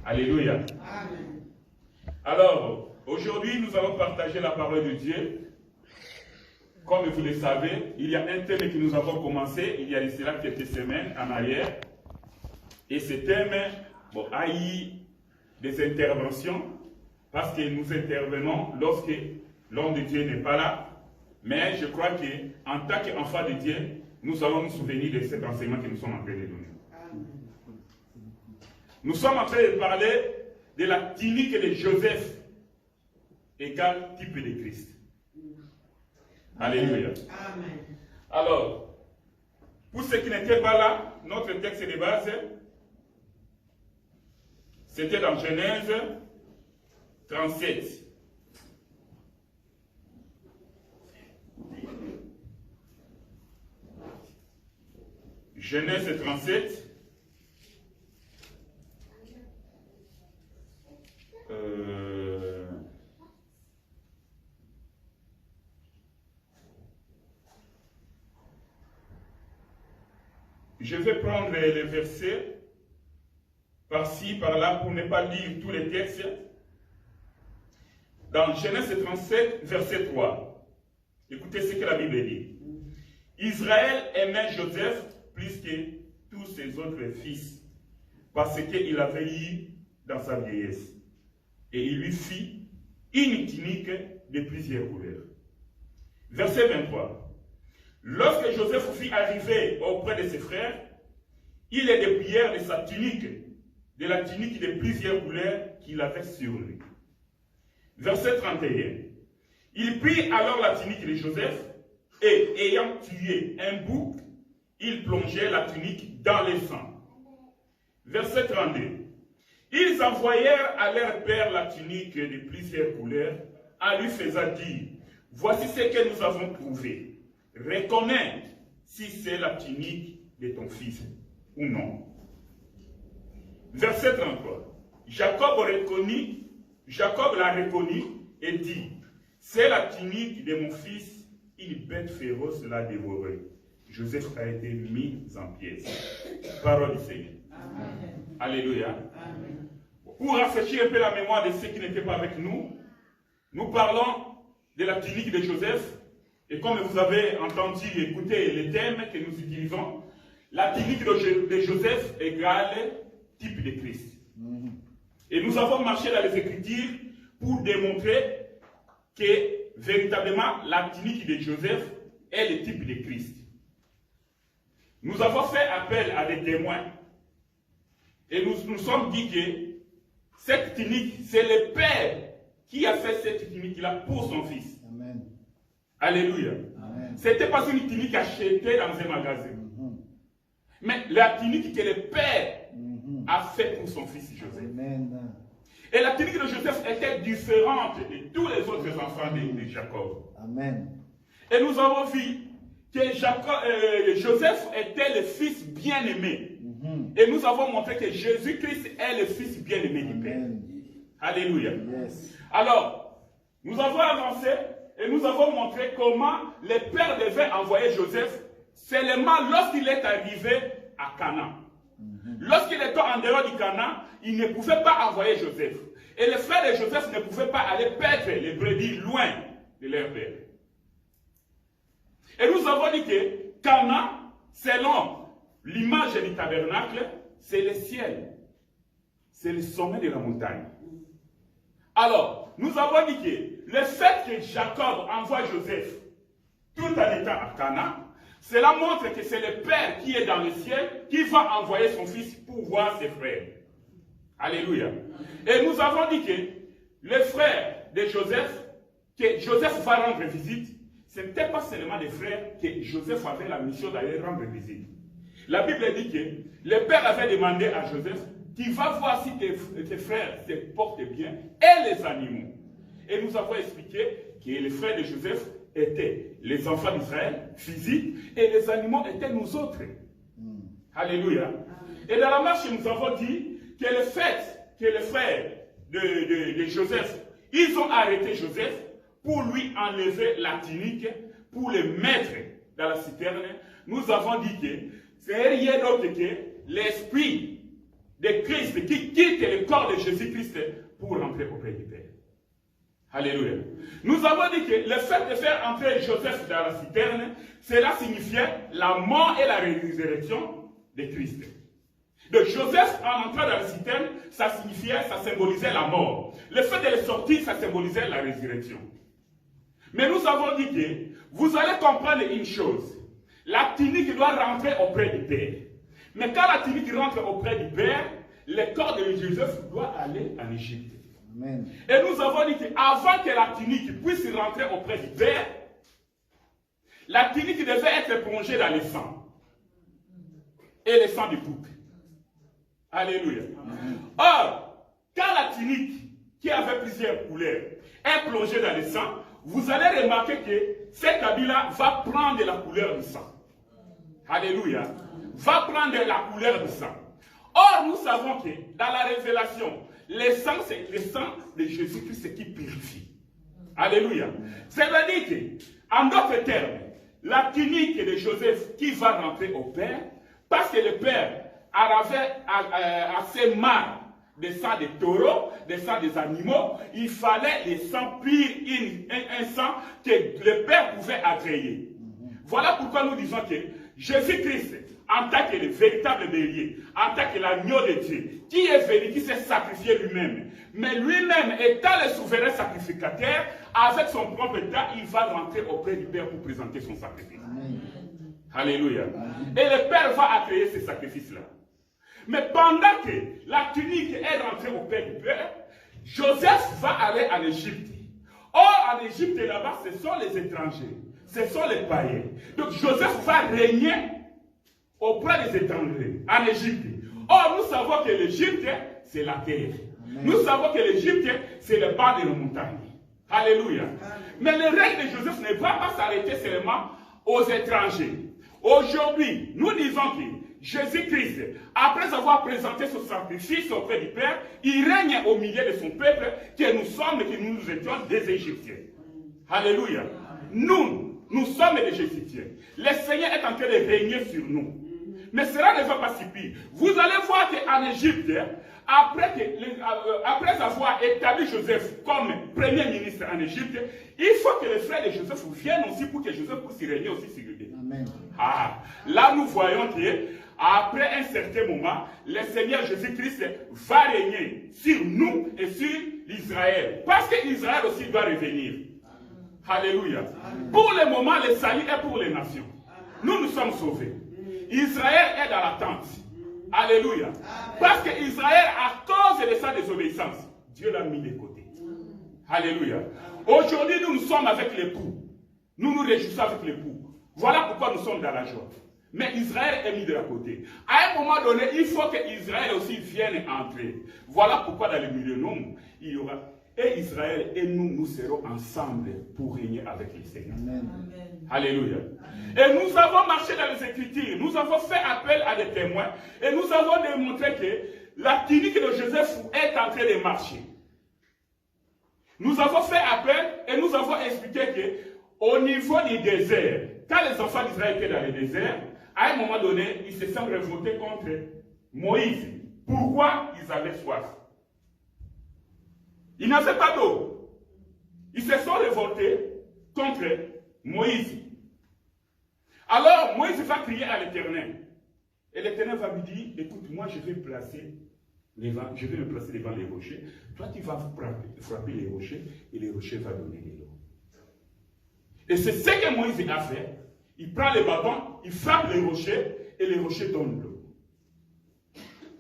Alléluia. Amen. Alors, aujourd'hui, nous allons partager la parole de Dieu. Comme vous le savez, il y a un thème que nous avons commencé, il y a cela quelques semaines en arrière. Et ce thème a eu des interventions, parce que nous intervenons lorsque l'homme de Dieu n'est pas là. Mais je crois qu'en tant qu'enfant de Dieu, nous allons nous souvenir de cet enseignement que nous sommes en train de donner. Nous sommes en train de parler de la tunique de Joseph, égale type de Christ. Alléluia. Amen. Alors, pour ceux qui n'étaient pas là, notre texte de base, c'était dans Genèse 37. Genèse 37. Je vais prendre les versets par-ci, par-là, pour ne pas lire tous les textes. Dans Genèse 37, verset 3, écoutez ce que la Bible dit. Israël aimait Joseph plus que tous ses autres fils, parce qu'il avait eu dans sa vieillesse. Et il lui fit une tunique de plusieurs couleurs. Verset 23. Lorsque Joseph fut arrivé auprès de ses frères, il les dépouillèrent de sa tunique, de la tunique de plusieurs couleurs qu'il avait sur lui. Verset 31. Il prit alors la tunique de Joseph et, ayant tué un bouc, il plongeait la tunique dans le sang. Verset 32. Ils envoyèrent à leur père la tunique de plusieurs couleurs, en lui faisant dire, voici ce que nous avons trouvé. Reconnais si c'est la tunique de ton fils ou non. Verset 33. Jacob l'a reconnu et dit, c'est la tunique de mon fils, une bête féroce l'a dévoré. Joseph a été mis en pièces. Parole du Seigneur. Amen. Alléluia. Amen. Pour rafraîchir un peu la mémoire de ceux qui n'étaient pas avec nous, nous parlons de la tunique de Joseph. Et comme vous avez entendu et écouté les thèmes que nous utilisons, la tunique de Joseph égale type de Christ. Et nous avons marché dans les Écritures pour démontrer que véritablement la tunique de Joseph est le type de Christ. Nous avons fait appel à des témoins et nous sommes dit que cette tunique, c'est le Père qui a fait cette tunique-là pour son fils. Amen. Alléluia. Ce n'était pas une tunique achetée dans un magasin. Mais la tunique que le Père a fait pour son fils Joseph. Amen. Et la tunique de Joseph était différente de tous les autres enfants de Jacob. Amen. Et nous avons vu que Joseph était le fils bien-aimé. Et nous avons montré que Jésus-Christ est le fils bien-aimé du Père. Alléluia. Yes. Alors, nous avons avancé et nous avons montré comment le Père devait envoyer Joseph seulement lorsqu'il est arrivé à Canaan. Lorsqu'il était en dehors du Canaan, il ne pouvait pas envoyer Joseph. Et les frères de Joseph ne pouvaient pas aller perdre les brebis loin de leur père. Et nous avons dit que Canaan, selon l'image du tabernacle, c'est le ciel. C'est le sommet de la montagne. Alors, nous avons dit que le fait que Jacob envoie Joseph tout en étant à Canaan, cela montre que c'est le Père qui est dans le ciel qui va envoyer son fils pour voir ses frères. Alléluia. Et nous avons dit que les frères de Joseph, que Joseph va rendre visite, ce n'était pas seulement des frères que Joseph avait la mission d'aller rendre visite. La Bible dit que le Père avait demandé à Joseph, tu vas voir si tes frères se portent bien et les animaux. Et nous avons expliqué que les frères de Joseph étaient les enfants d'Israël, physiques, et les animaux étaient nous autres. Alléluia. Et dans la marche, nous avons dit que le fait que les frères de Joseph, ils ont arrêté Joseph pour lui enlever la tunique, pour le mettre dans la citerne, nous avons dit que c'est rien d'autre que l'esprit de Christ qui quitte le corps de Jésus-Christ pour rentrer auprès du Père. Alléluia. Nous avons dit que le fait de faire entrer Joseph dans la citerne, cela signifiait la mort et la résurrection de Christ. Donc Joseph, en entrant dans la citerne, ça signifiait, ça symbolisait la mort. Le fait de le sortir, ça symbolisait la résurrection. Mais nous avons dit que vous allez comprendre une chose. La tunique doit rentrer auprès du Père. Mais quand la tunique rentre auprès du Père, le corps de Joseph doit aller en Égypte. Amen. Et nous avons dit qu'avant que la tunique puisse rentrer auprès du Père, la tunique devait être plongée dans le sang. Et le sang du bouc. Alléluia. Amen. Or, quand la tunique, qui avait plusieurs couleurs, est plongée dans le sang, vous allez remarquer que cet habit-là va prendre la couleur du sang. Alléluia. Va prendre la couleur du sang. Or, nous savons que dans la révélation, le sang, c'est le sang de Jésus-Christ qui purifie. Alléluia. C'est-à-dire que, en d'autres termes, la tunique de Joseph qui va rentrer au Père, parce que le Père avait assez marre des sangs des taureaux, des sangs des animaux, il fallait les sangs purs, un sang que le Père pouvait agréer. Voilà pourquoi nous disons que Jésus-Christ, en tant que le véritable bélier, en tant que l'agneau de Dieu, qui est venu, qui s'est sacrifié lui-même, mais lui-même étant le souverain sacrificateur, avec son propre temps, il va rentrer auprès du Père pour présenter son sacrifice. Amen. Alléluia. Amen. Et le Père va accueillir ce sacrifice-là. Mais pendant que la tunique est rentrée auprès du Père, Joseph va aller en Égypte. Or, en Égypte, là-bas, ce sont les étrangers, ce sont les païens. Donc, Joseph va régner auprès des étrangers, en Égypte. Or, nous savons que l'Égypte, c'est la terre. Amen. Nous savons que l'Égypte, c'est le bas de la montagne. Alléluia. Amen. Mais le règne de Joseph ne va pas s'arrêter seulement aux étrangers. Aujourd'hui, nous disons que Jésus-Christ, après avoir présenté son sacrifice auprès du Père, il règne au milieu de son peuple, que nous sommes, que nous étions des Égyptiens. Alléluia. Nous sommes des Égyptiens. Le Seigneur est en train de régner sur nous. Mais cela ne va pas suffire. Vous allez voir qu'en Égypte, après avoir établi Joseph comme premier ministre en Égypte, il faut que les frères de Joseph viennent aussi pour que Joseph puisse régner aussi sur eux. Amen. Ah, là nous voyons que après un certain moment, le Seigneur Jésus-Christ va régner sur nous et sur l'Israël. Parce que Israël aussi doit revenir. Alléluia. Pour le moment, le salut est pour les nations. Nous sommes sauvés. Israël est dans l'attente. Alléluia. Parce que Israël, à cause de sa désobéissance, Dieu l'a mis de côté. Alléluia. Aujourd'hui, nous sommes avec l'époux. Nous nous réjouissons avec l'époux. Voilà pourquoi nous sommes dans la joie. Mais Israël est mis de côté. À un moment donné, il faut que Israël aussi vienne entrer. Voilà pourquoi dans le millénaire, il y aura et Israël et nous serons ensemble pour régner avec le Seigneur. Amen. Alléluia. Et nous avons marché dans les Écritures, nous avons fait appel à des témoins et nous avons démontré que la tunique de Joseph est en train de marcher. Nous avons fait appel et nous avons expliqué que au niveau du désert, quand les enfants d'Israël étaient dans le désert, à un moment donné, ils se sont révoltés contre Moïse. Pourquoi ils avaient soif? Ils n'avaient pas d'eau. Ils se sont révoltés contre Moïse. Alors Moïse va crier à l'Éternel. Et l'Éternel va lui dire, écoute, moi je vais me placer devant les rochers. Toi tu vas frapper les rochers et les rochers vont donner de l'eau. Et c'est ce que Moïse a fait. Il prend le bâton, il frappe les rochers et les rochers donnent l'eau.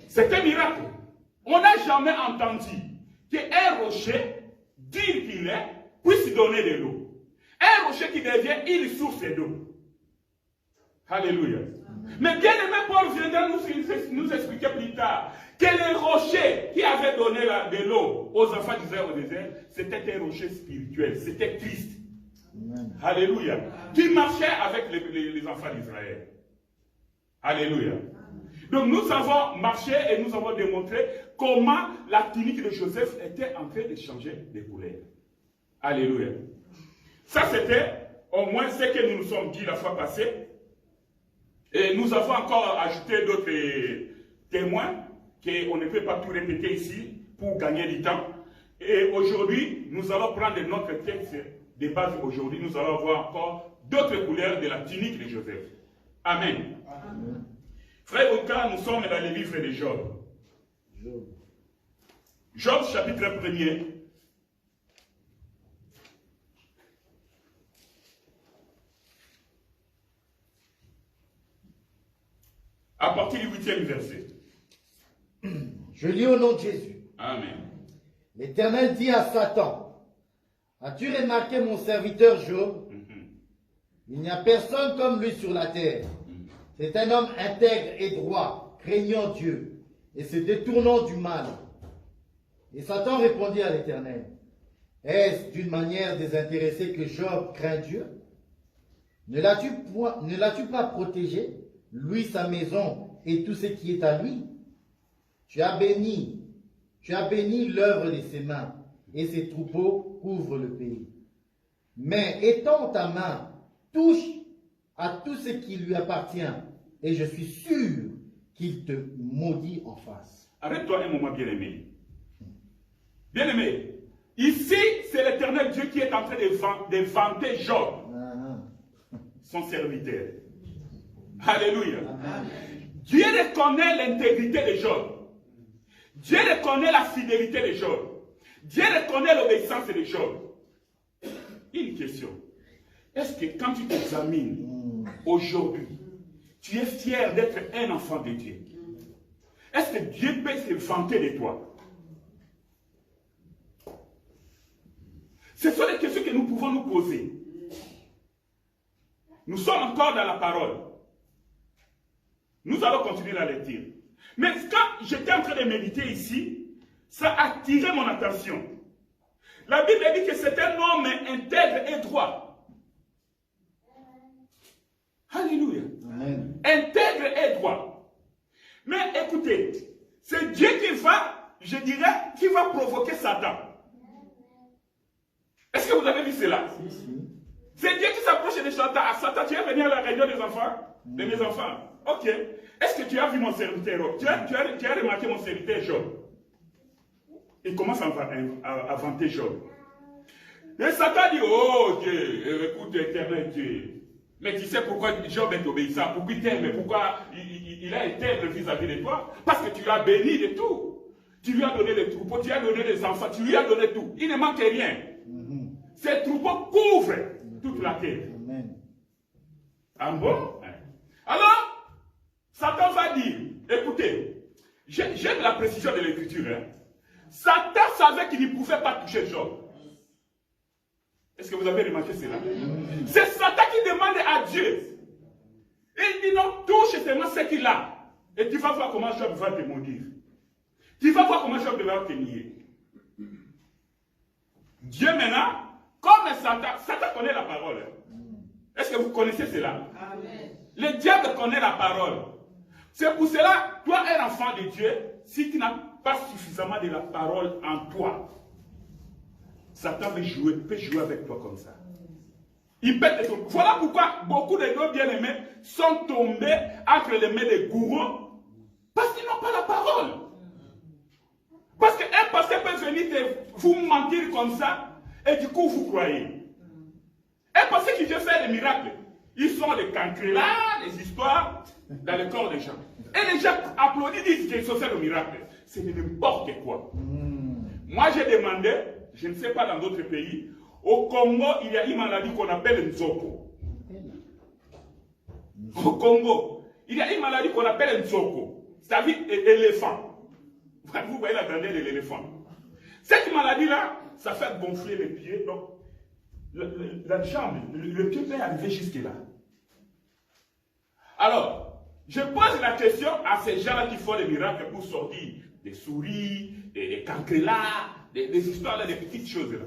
C'est un miracle. On n'a jamais entendu qu'un rocher, dire qu'il est, puisse donner de l'eau. Un rocher qui devient une source d'eau. Alléluia. Mais bien aimé, Paul viendra nous expliquer plus tard que les rochers qui avaient donné de l'eau aux enfants d'Israël au désert, c'était un rocher spirituel, c'était Christ. Amen. Alléluia. Amen. Qui marchait avec les enfants d'Israël. Alléluia. Donc nous avons marché et nous avons démontré comment la tunique de Joseph était en train de changer de couleur. Alléluia. Ça c'était au moins ce que nous nous sommes dit la fois passée. Et nous avons encore ajouté d'autres témoins. qu'on ne peut pas tout répéter ici pour gagner du temps. Et aujourd'hui, nous allons prendre notre texte de base. Aujourd'hui, nous allons voir encore d'autres couleurs de la tunique de Joseph. Amen. Amen. Frère Oka, nous sommes dans le livre de Job. Job, chapitre 1er. À partir du 8e verset. Je lis au nom de Jésus. Amen. L'Éternel dit à Satan, as-tu remarqué mon serviteur Job? Il n'y a personne comme lui sur la terre. C'est un homme intègre et droit, craignant Dieu, et se détournant du mal. Et Satan répondit à l'Éternel, est-ce d'une manière désintéressée que Job craint Dieu? Ne l'as-tu pas protégé, lui, sa maison et tout ce qui est à lui? Tu as béni l'œuvre de ses mains, et ses troupeaux couvrent le pays. Mais étends ta main, touche à tout ce qui lui appartient, et je suis sûr qu'il te maudit en face. Arrête-toi un moment, bien-aimé. Bien-aimé, ici, c'est l'Éternel Dieu qui est en train de vanter Job, son serviteur. Alléluia. Dieu reconnaît l'intégrité de Job. Dieu reconnaît la fidélité de Job. Dieu reconnaît l'obéissance de Job. Une question. Est-ce que quand tu t'examines aujourd'hui, tu es fier d'être un enfant de Dieu? Est-ce que Dieu peut se vanter de toi? Ce sont les questions que nous pouvons nous poser. Nous sommes encore dans la parole. Nous allons continuer la lecture. Mais quand j'étais en train de méditer ici, ça a attiré mon attention. La Bible dit que c'est un homme intègre et droit. Alléluia. Amen. Intègre et droit. Mais écoutez, c'est Dieu qui va, je dirais, qui va provoquer Satan. Est-ce que vous avez vu cela? C'est Dieu qui s'approche de Satan. Ah, Satan, tu es venu à la réunion des enfants? De mes enfants. Ok. Est-ce que tu as vu mon serviteur? Tu as remarqué mon serviteur Job? Il commence à vanter Job. Et Satan dit, oh Dieu, écoute, éternel Dieu. Mais tu sais pourquoi Job est obéissant? Pourquoi il t'aime? Pourquoi il a été vis-à-vis de toi? Parce que tu l'as béni de tout. Tu lui as donné les troupeaux, tu lui as donné les enfants, tu lui as donné tout. Il ne manque rien. Ces troupeaux couvrent toute la terre. Ah bon? Alors, Satan va dire, écoutez, j'aime la précision de l'écriture. Hein. Satan savait qu'il ne pouvait pas toucher Job. Est-ce que vous avez remarqué cela? C'est Satan qui demande à Dieu. Il dit non, touche seulement ce qu'il a. Et tu vas voir comment Job va te maudire. Tu vas voir comment Job va te nier. Dieu maintenant, comme Satan connaît la parole. Est-ce que vous connaissez cela? Amen. Le diable connaît la parole. C'est pour cela, toi, un enfant de Dieu, si tu n'as pas suffisamment de la parole en toi, Satan peut jouer avec toi comme ça. Il peut te tromper. Voilà pourquoi beaucoup de nos bien-aimés sont tombés entre les mains des gourous parce qu'ils n'ont pas la parole. Parce qu'un pasteur peut venir vous mentir comme ça et du coup vous croyez. Un pasteur qui veut faire des miracles, ils sont les cancrelats, les histoires dans le corps des gens. Et les gens applaudissent, disent qu'ils ont fait le miracle. C'est n'importe quoi. Moi j'ai demandé, je ne sais pas dans d'autres pays, au Congo, il y a une maladie qu'on appelle Nzoko. Au Congo, il y a une maladie qu'on appelle Nzoko. C'est-à-dire éléphant. Vous voyez la grandeur de l'éléphant. Cette maladie-là, ça fait gonfler les pieds. Donc, la jambe, le pied peut arriver jusque-là. Alors, je pose la question à ces gens-là qui font des miracles pour sortir des souris, des cancrelats, des histoires, des petites choses-là.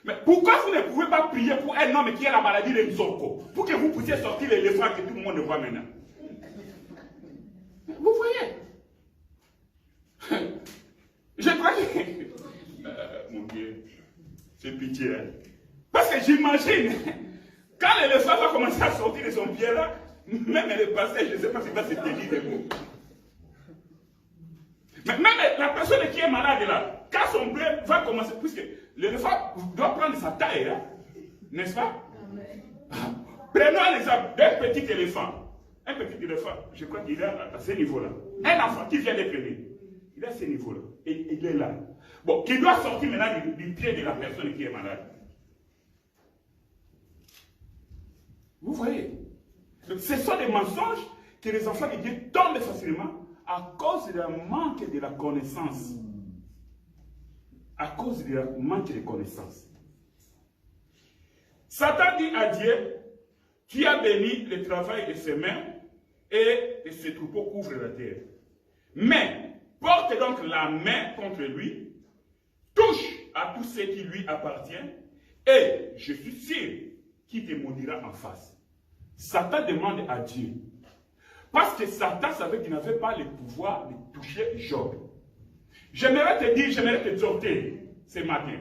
Mais pourquoi vous ne pouvez pas prier pour un homme qui a la maladie de Nzoko, pour que vous puissiez sortir l'éléphant que tout le monde voit maintenant? Vous voyez? Je crois que... mon Dieu, c'est pitié. Hein? Parce que j'imagine, quand l'éléphant va commencer à sortir de son pied là, même le pasteur, je ne sais pas s'il va se tenir debout. Mais même la personne qui est malade là, quand son blé va commencer, puisque l'éléphant doit prendre sa taille, hein, n'est-ce pas? Prenons un exemple d'un petit éléphant. Un petit éléphant, je crois qu'il est à ce niveau-là. Un enfant qui vient d'être né, il est à ce niveau-là. Et il est là. Bon, qui doit sortir maintenant du pied de la personne qui est malade. Vous voyez? Donc, ce sont des mensonges que les enfants de Dieu tombent facilement à cause d'un manque de la connaissance. À cause du manque de connaissance. Satan dit à Dieu, tu as béni le travail de ses mains et ses troupeaux couvrent la terre. Mais porte donc la main contre lui, touche à tout ce qui lui appartient et je suis sûr qu'il te maudira en face. Satan demande à Dieu. Parce que Satan savait qu'il n'avait pas le pouvoir de toucher Job. J'aimerais te dire, j'aimerais te exhorter ce matin.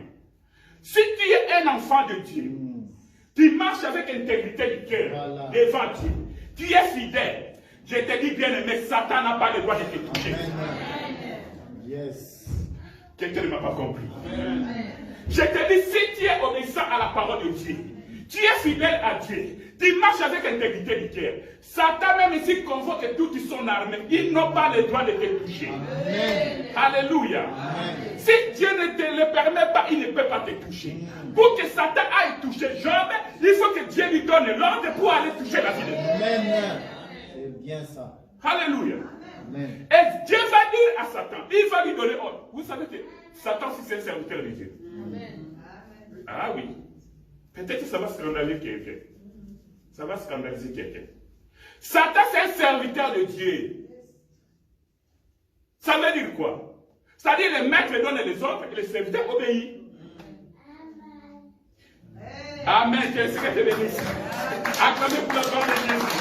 Si tu es un enfant de Dieu, tu marches avec intégrité du cœur devant Dieu, tu es fidèle. Je te dis bien aimé, Satan n'a pas le droit de te toucher. Yes. Quelqu'un ne m'a pas compris. Je te dis, si tu es obéissant à la parole de Dieu, tu es fidèle à Dieu, tu marches avec intégrité du cœur. Satan, même s'il convoque toute son armée, ils n'ont pas le droit de te toucher. Amen. Alléluia. Amen. Si Dieu ne te le permet pas, il ne peut pas te toucher. Pour que Satan aille toucher Job, il faut que Dieu lui donne l'ordre pour aller toucher la vie de Job. Amen. C'est bien ça. Alléluia. Amen. Et Dieu va dire à Satan, il va lui donner ordre. Vous savez que Satan, c'est un serviteur de Dieu. Amen. Ah oui. Peut-être que ça va scandaliser quelqu'un. Ça va scandaliser quelqu'un. Satan, c'est un serviteur de Dieu. Ça veut dire quoi? C'est-à-dire le maître donne les ordres et le serviteur obéit. Amen. Que le Seigneur te bénisse. Acclamez pour la gloire de Jésus.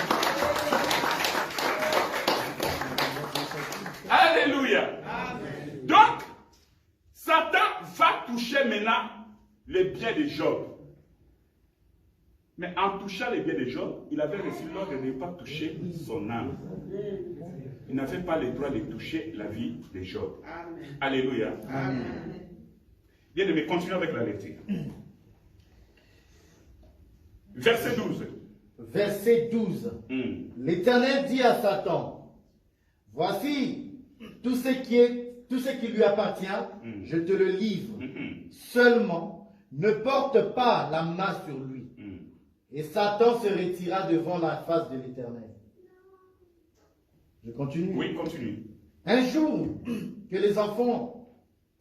Alléluia. Donc, Satan va toucher maintenant les biens de Job. Mais en touchant les biens de Job, il avait reçu l'ordre de ne pas toucher son âme. Il n'avait pas le droit de toucher la vie de Job. Amen. Alléluia. Amen. Bien aimé, continuons avec la lecture. Verset 12. Verset 12. L'Éternel dit à Satan, voici tout ce qui lui appartient, je te le livre. Seulement, ne porte pas la main sur lui. Et Satan se retira devant la face de l'Éternel. Je continue. Oui, continue. Un jour que les enfants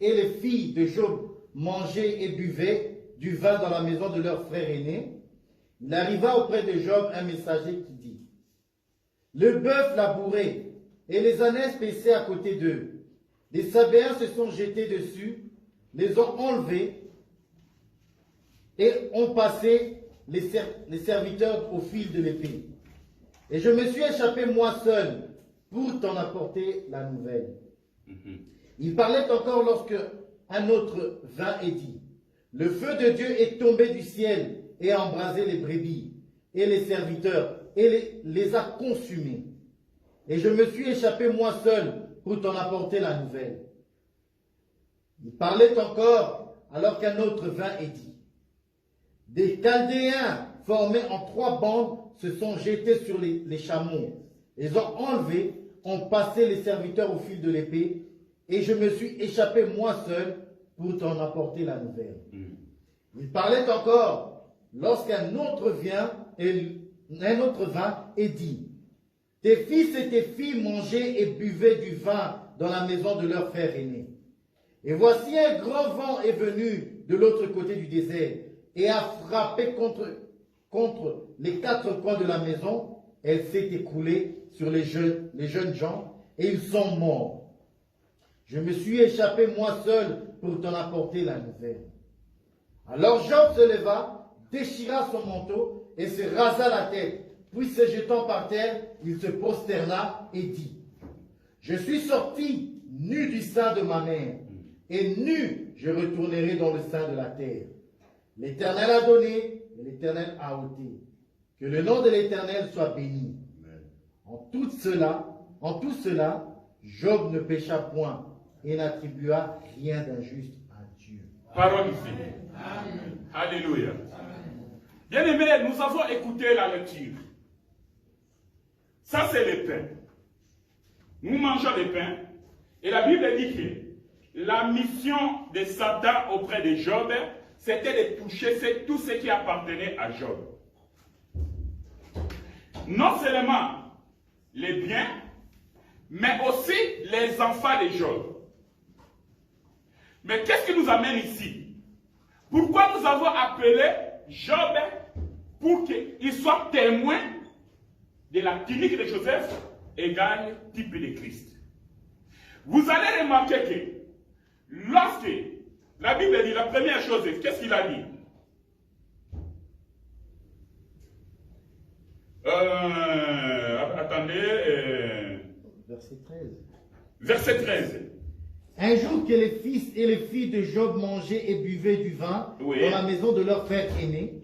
et les filles de Job mangeaient et buvaient du vin dans la maison de leur frère aîné, il arriva auprès de Job un messager qui dit, le bœuf labourait et les ânesses paissaient à côté d'eux. Les Sabéens se sont jetés dessus, les ont enlevés et ont passé les serviteurs au fil de l'épée. Et je me suis échappé moi seul pour t'en apporter la nouvelle. Il parlait encore lorsque un autre vint et dit, le feu de Dieu est tombé du ciel et a embrasé les brebis et les serviteurs et les a consumés. Et je me suis échappé moi seul pour t'en apporter la nouvelle. Il parlait encore alors qu'un autre vint et dit, des Chaldéens formés en 3 bandes se sont jetés sur les chameaux. Ils ont enlevé, ont passé les serviteurs au fil de l'épée, et je me suis échappé moi seul pour t'en apporter la nouvelle. Il parlait encore lorsqu'un autre vint et dit, tes fils et tes filles mangeaient et buvaient du vin dans la maison de leur frère aîné. Et voici un grand vent est venu de l'autre côté du désert et a frappé contre les 4 coins de la maison. Elle s'est écoulée sur les jeunes gens et ils sont morts. Je me suis échappé moi seul pour t'en apporter la nouvelle. Alors Job se leva, déchira son manteau et se rasa la tête. Puis se jetant par terre, il se prosterna et dit, je suis sorti nu du sein de ma mère, et nu je retournerai dans le sein de la terre. L'Éternel a donné, et l'Éternel a ôté. Que le nom de l'Éternel soit béni. En tout cela, Job ne pécha point, et n'attribua rien d'injuste à Dieu. Parole du Seigneur. Alléluia. Bien-aimés, nous avons écouté la lecture. Ça, c'est le pain. Nous mangeons le pain. Et la Bible dit que la mission de Satan auprès de Job, c'était de toucher tout ce qui appartenait à Job. Non seulement les biens, mais aussi les enfants de Job. Mais qu'est-ce qui nous amène ici? Pourquoi nous avons appelé Job pour qu'il soit témoin de la tunique de Joseph égale type de Christ? Vous allez remarquer que lorsque la Bible dit la première chose, qu'est-ce qu'il a dit? Attendez. Verset 13. Verset 13. Un jour que les fils et les filles de Job mangeaient et buvaient du vin Oui. dans la maison de leur père aîné,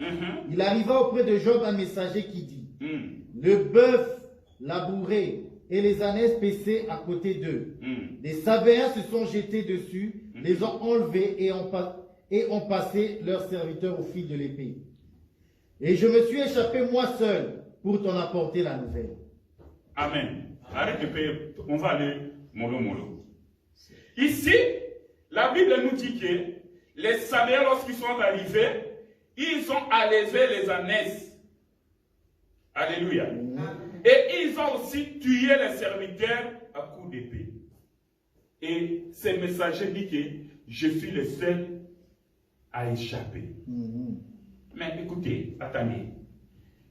il arriva auprès de Job un messager qui dit, le bœuf labouré et les ânesses paissées à côté d'eux. Les Sabéens se sont jetés dessus, les ont enlevés et ont passé leurs serviteurs au fil de l'épée. Et je me suis échappé moi seul pour t'en apporter la nouvelle. Amen. Arrête de payer. On va aller mollo. Ici, la Bible nous dit que les Sabéens, lorsqu'ils sont arrivés, ils ont enlevé les ânesses. Alléluia. Et ils ont aussi tué les serviteurs à coups d'épée. Et ce messager dit que je suis le seul à échapper. Mais écoutez, attendez.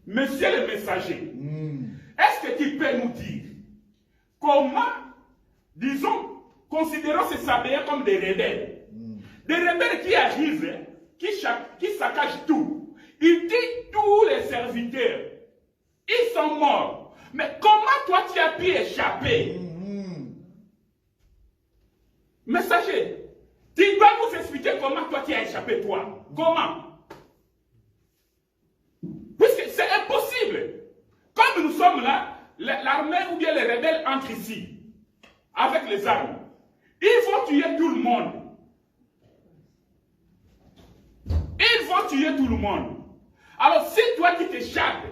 Monsieur le messager, est-ce que tu peux nous dire comment, disons, considérons ces Sabéens comme des rebelles? Des rebelles qui arrivent, qui saccagent tout. Ils tuent tous les serviteurs. Ils sont morts. Mais comment toi tu as pu échapper? Messager, tu dois nous expliquer comment toi tu as échappé, toi. Comment? Puisque c'est impossible. Comme nous sommes là, l'armée ou bien les rebelles entrent ici, avec les armes. Ils vont tuer tout le monde. Ils vont tuer tout le monde. Alors si toi qui t'échappes,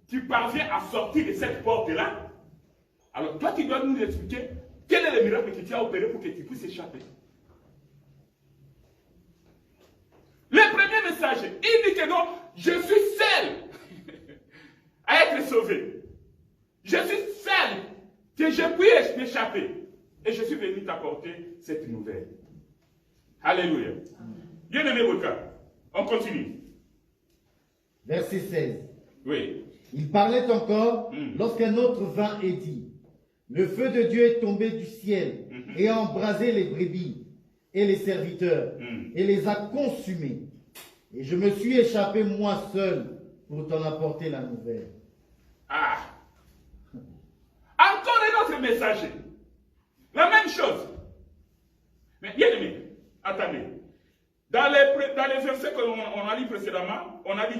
tu parviens à sortir de cette porte-là, alors toi tu dois nous expliquer quel est le miracle que tu as opéré pour que tu puisses échapper. Le premier message, il dit que non, je suis seul à être sauvé. Je suis seul que je puisse m'échapper. Et je suis venu t'apporter cette nouvelle. Alléluia. Bien aimé Boka, on continue. Verset 16. Oui. Il parlait encore lorsqu'un autre vint et dit, le feu de Dieu est tombé du ciel et a embrasé les brebis et les serviteurs et les a consumés. Et je me suis échappé moi seul pour t'en apporter la nouvelle. Ah! Encore un autre messager. La même chose. Mais bien aimé, attendez. Dans les versets qu'on a lu précédemment, on a dit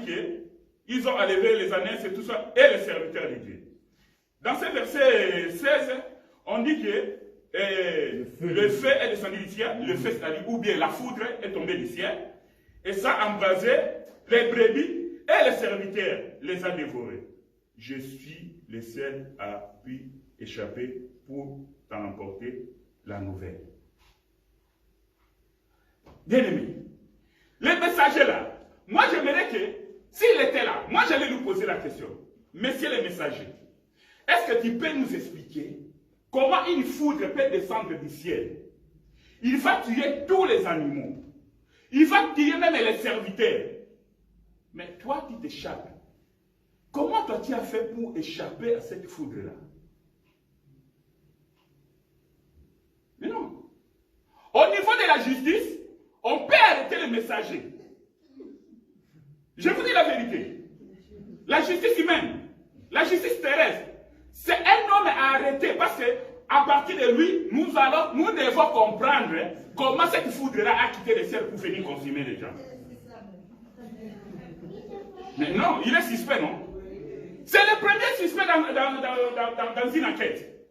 qu'ils ont enlevé les ânesses et tout ça, et les serviteurs de Dieu. Dans ce verset 16, on dit que le feu est descendu du ciel, le feu c'est-à-dire, ou bien la foudre est tombée du ciel, et ça a embrasé les brebis et les serviteurs les a dévorés. Je suis le seul à pu échapper pour t'en emporter la nouvelle. Bien aimé, le messager là, moi j'aimerais que, s'il était là, moi j'allais lui poser la question, monsieur le messager, est-ce que tu peux nous expliquer comment une foudre peut descendre du ciel? Il va tuer tous les animaux. Il va tuer même les serviteurs. Mais toi, tu t'échappes. Comment toi, tu as fait pour échapper à cette foudre-là? Mais non. Au niveau de la justice, on peut arrêter le messager. Je vous dis la vérité. La justice humaine, la justice terrestre, c'est un homme à arrêter parce que à partir de lui, nous devons comprendre comment cette foudre-là a quitté le ciel pour venir consumer les gens. Mais non, il est suspect, non? C'est le premier suspect dans une enquête.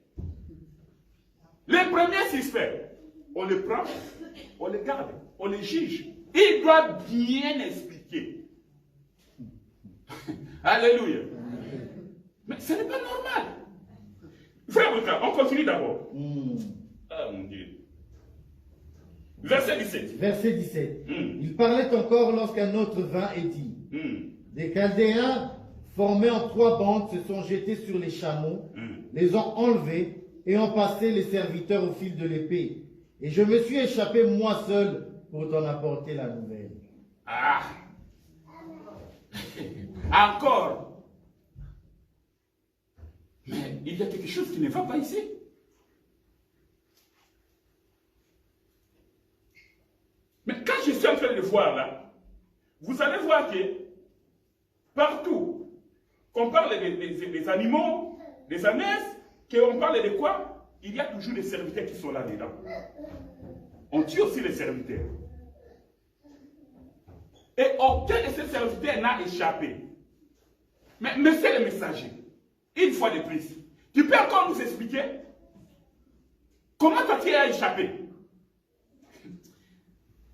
Le premier suspect. on les prend, on les garde, on les juge. Il doit bien expliquer. Alléluia. Mais ce n'est pas normal. Frère, on continue d'abord. Ah mon Dieu. Verset 17. Verset 17. Il parlait encore lorsqu'un autre vint et dit, des Chaldéens formés en 3 bandes se sont jetés sur les chameaux, les ont enlevés et ont passé les serviteurs au fil de l'épée. Et je me suis échappé moi seul pour t'en apporter la nouvelle. Ah. Encore. Mais il y a quelque chose qui ne va pas ici. Mais quand je suis en train de voir là, vous allez voir que partout, qu'on parle des animaux, des ânesses, qu'on parle de quoi, il y a toujours des serviteurs qui sont là-dedans. On tue aussi les serviteurs. Et aucun de ces serviteurs n'a échappé. Mais monsieur le messager, une fois de plus, tu peux encore nous expliquer comment tu as échappé?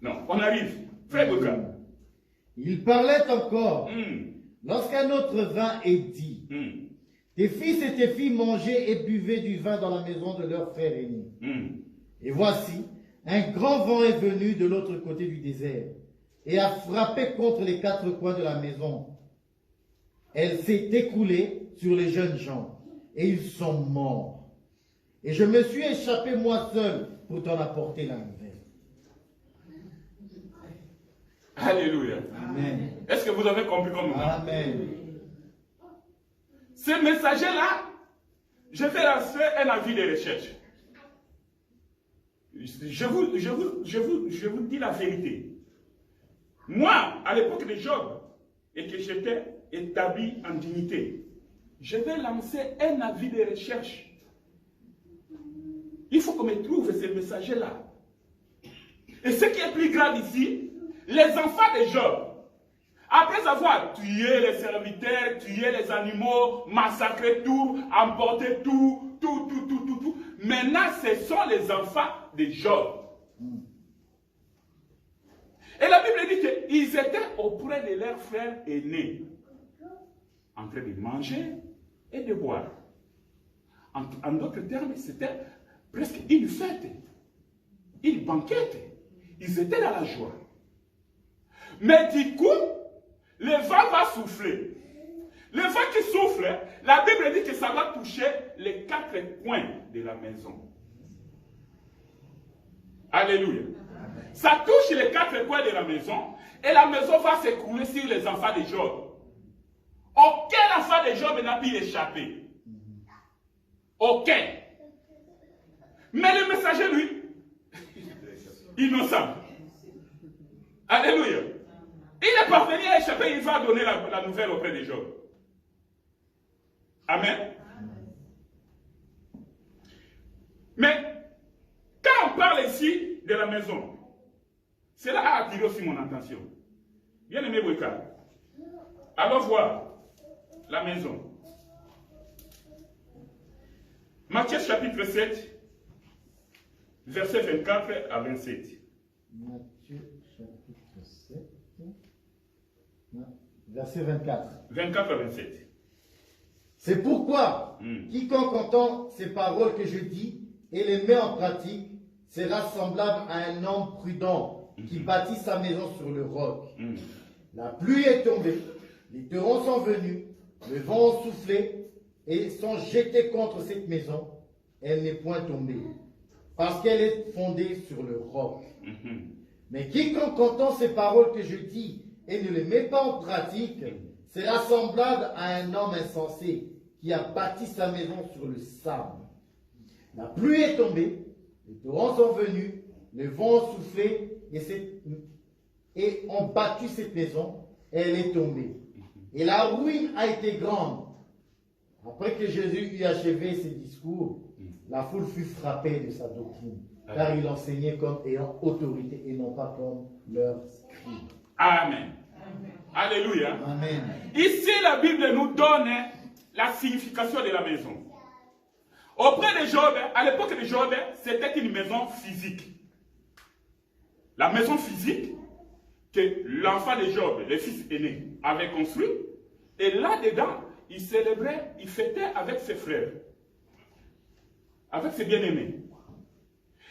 Non, on arrive. Frère Boka. Il parlait encore. Lorsqu'un autre vint et dit, tes fils et tes filles mangeaient et buvaient du vin dans la maison de leur frère aîné. Et voici, un grand vent est venu de l'autre côté du désert et a frappé contre les 4 coins de la maison. Elle s'est écoulée sur les jeunes gens et ils sont morts. Et je me suis échappé moi seul pour t'en apporter la nouvelle. Alléluia. Amen. Est-ce que vous avez compris comme moi? Amen. Ce messager-là, je vais lancer un avis de recherche. Je vous dis la vérité. Moi, à l'époque de Job, et que j'étais établi en dignité, je vais lancer un avis de recherche. Il faut qu'on me trouve ce messager-là. Et ce qui est plus grave ici, les enfants de Job, après avoir tué les serviteurs, tué les animaux, massacré tout, emporté tout, maintenant ce sont les enfants de Job. Et la Bible dit qu'ils étaient auprès de leurs frères aînés, en train de manger et de boire. En d'autres termes, c'était presque une fête, une banquette. Ils étaient dans la joie. Mais du coup, le vent va souffler. Le vent qui souffle, la Bible dit que ça va toucher les 4 coins de la maison. Alléluia. Ça touche les 4 coins de la maison et la maison va s'écrouler sur les enfants de Job. Aucun enfant de Job n'a pu échapper. Aucun. Mais le messager, lui, innocent. Alléluia. Il est parvenu à échapper, il va donner la nouvelle auprès de Job. Amen. Mais quand on parle ici de la maison, cela a attiré aussi mon attention. Bien aimé Weka, allons voir la maison. Matthieu chapitre 7, versets 24 à 27. Matthieu chapitre 7, verset 24. 24 à 27. C'est pourquoi quiconque entend ces paroles que je dis et les met en pratique sera semblable à un homme prudent qui bâtit sa maison sur le roc. La pluie est tombée, les torrents sont venus, le vent a soufflé et sont jetés contre cette maison. Elle n'est point tombée, parce qu'elle est fondée sur le roc. Mais quiconque entend ces paroles que je dis et ne les met pas en pratique sera semblable à un homme insensé qui a bâti sa maison sur le sable. La pluie est tombée, les torrents sont venus, le vent a soufflé et ont battu cette maison, et elle est tombée. Et la ruine a été grande. Après que Jésus eut achevé ses discours, la foule fut frappée de sa doctrine, car il enseignait comme ayant autorité et non pas comme leur scribe. Amen. Alléluia. Amen. Ici, la Bible nous donne la signification de la maison. Auprès de Job, à l'époque de Job, c'était une maison physique. la maison physique que l'enfant de Job, le fils aîné, avait construit. Et là-dedans, il célébrait, il fêtait avec ses frères, avec ses bien-aimés.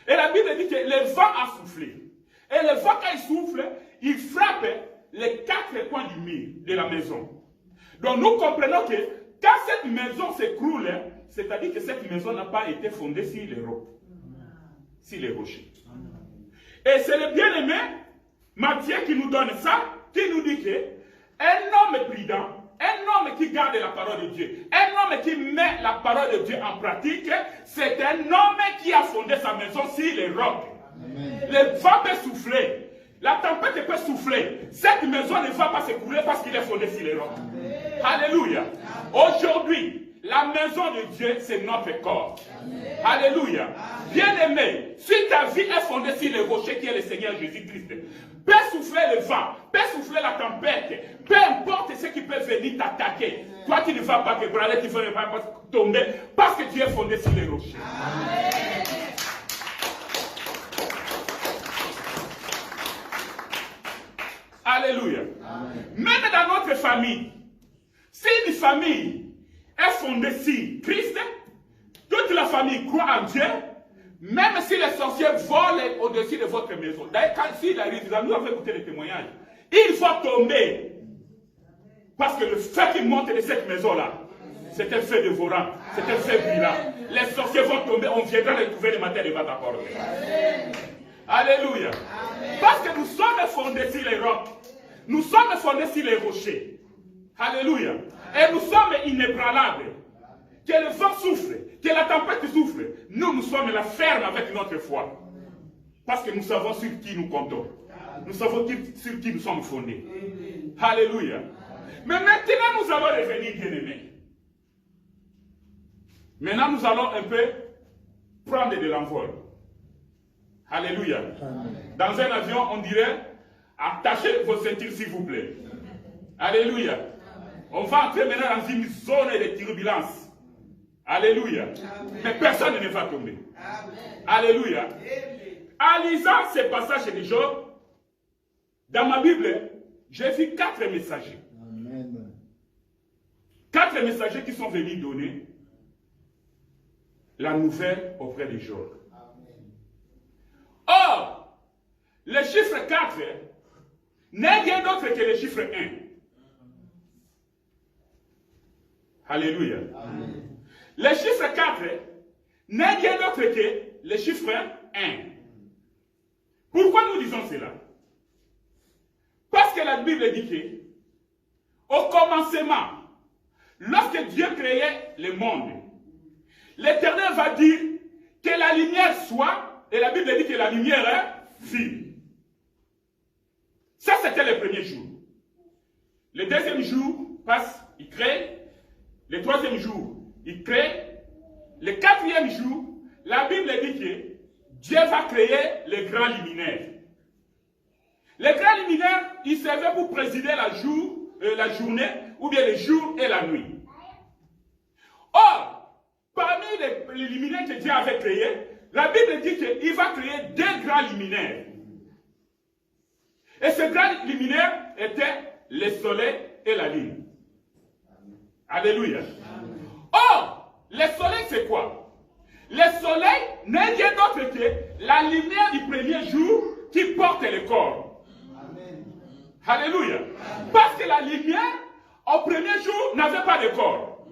Et la Bible dit que le vent a soufflé. Et le vent, quand il souffle, il frappe les 4 coins du mur de la maison. Donc nous comprenons que quand cette maison s'écroule, c'est-à-dire que cette maison n'a pas été fondée sur les rocs, sur les rochers. Et c'est le bien-aimé Matthieu qui nous donne ça, qui nous dit que un homme prudent, un homme qui garde la parole de Dieu, un homme qui met la parole de Dieu en pratique, c'est un homme qui a fondé sa maison sur les rocs. Le vent peut souffler, la tempête peut souffler. Cette maison ne va pas s'écrouler parce qu'il est fondé sur les rocs. Alléluia. Aujourd'hui, la maison de Dieu, c'est notre corps. Alléluia. Bien-aimé, si ta vie est fondée sur les rochers qui est le Seigneur Jésus-Christ, peut souffler le vent, peut souffler la tempête, peu importe ce qui peut venir t'attaquer, toi tu ne vas pas t'ébranler, tu ne vas pas tomber parce que tu es fondé sur les rochers. Amen. Alléluia. Amen. Même dans notre famille, si une famille est fondée sur Christ, toute la famille croit en Dieu, même si les sorciers volent au-dessus de votre maison. D'ailleurs, quand il arrive, nous avons écouté les témoignages, il va tomber. Parce que le feu qui monte de cette maison-là, c'est un feu dévorant, c'est un feu brûlant. Les sorciers vont tomber, on viendra les trouver le matin devant ta porte. Alléluia. Parce que nous sommes fondés sur les rocs. Nous sommes fondés sur les rochers. Alléluia. Et nous sommes inébranlables. Que le vent souffle, que la tempête souffle, nous sommes la ferme avec notre foi. Parce que nous savons sur qui nous comptons. Nous savons sur qui nous sommes fondés. Alléluia. Mais maintenant, nous allons revenir, bien-aimés. Maintenant, nous allons un peu prendre de l'envol. Alléluia. Dans un avion, on dirait, attachez vos ceintures, s'il vous plaît. Alléluia. On va entrer maintenant dans une zone de turbulence. Alléluia. Amen. Mais personne ne va tomber. Amen. Alléluia. En lisant ces passages de Job, dans ma Bible, j'ai vu 4 messagers. Amen. 4 messagers qui sont venus donner la nouvelle auprès de Job. Amen. Or, le chiffre 4 n'est rien d'autre que le chiffre 1. Alléluia. Amen. Le chiffre 4 n'est rien d'autre que le chiffre 1. Pourquoi nous disons cela? Parce que la Bible dit que, au commencement, lorsque Dieu créait le monde, l'Éternel va dire que la lumière soit, et la Bible dit que la lumière fut. Ça, c'était le premier jour. Le deuxième jour passe, il crée. Le troisième jour, il crée. Le 4e jour, la Bible dit que Dieu va créer les grands luminaires. Les grands luminaires, ils servaient pour présider la journée, ou bien le jour et la nuit. Or, parmi les luminaires que Dieu avait créés, la Bible dit qu'il va créer 2 grands luminaires. Et ces grands luminaires étaient le soleil et la lune. Alléluia. Or, le soleil c'est quoi? Le soleil n'est rien d'autre que la lumière du premier jour qui porte le corps. Amen. Alléluia. Amen. Parce que la lumière, au premier jour, n'avait pas de corps.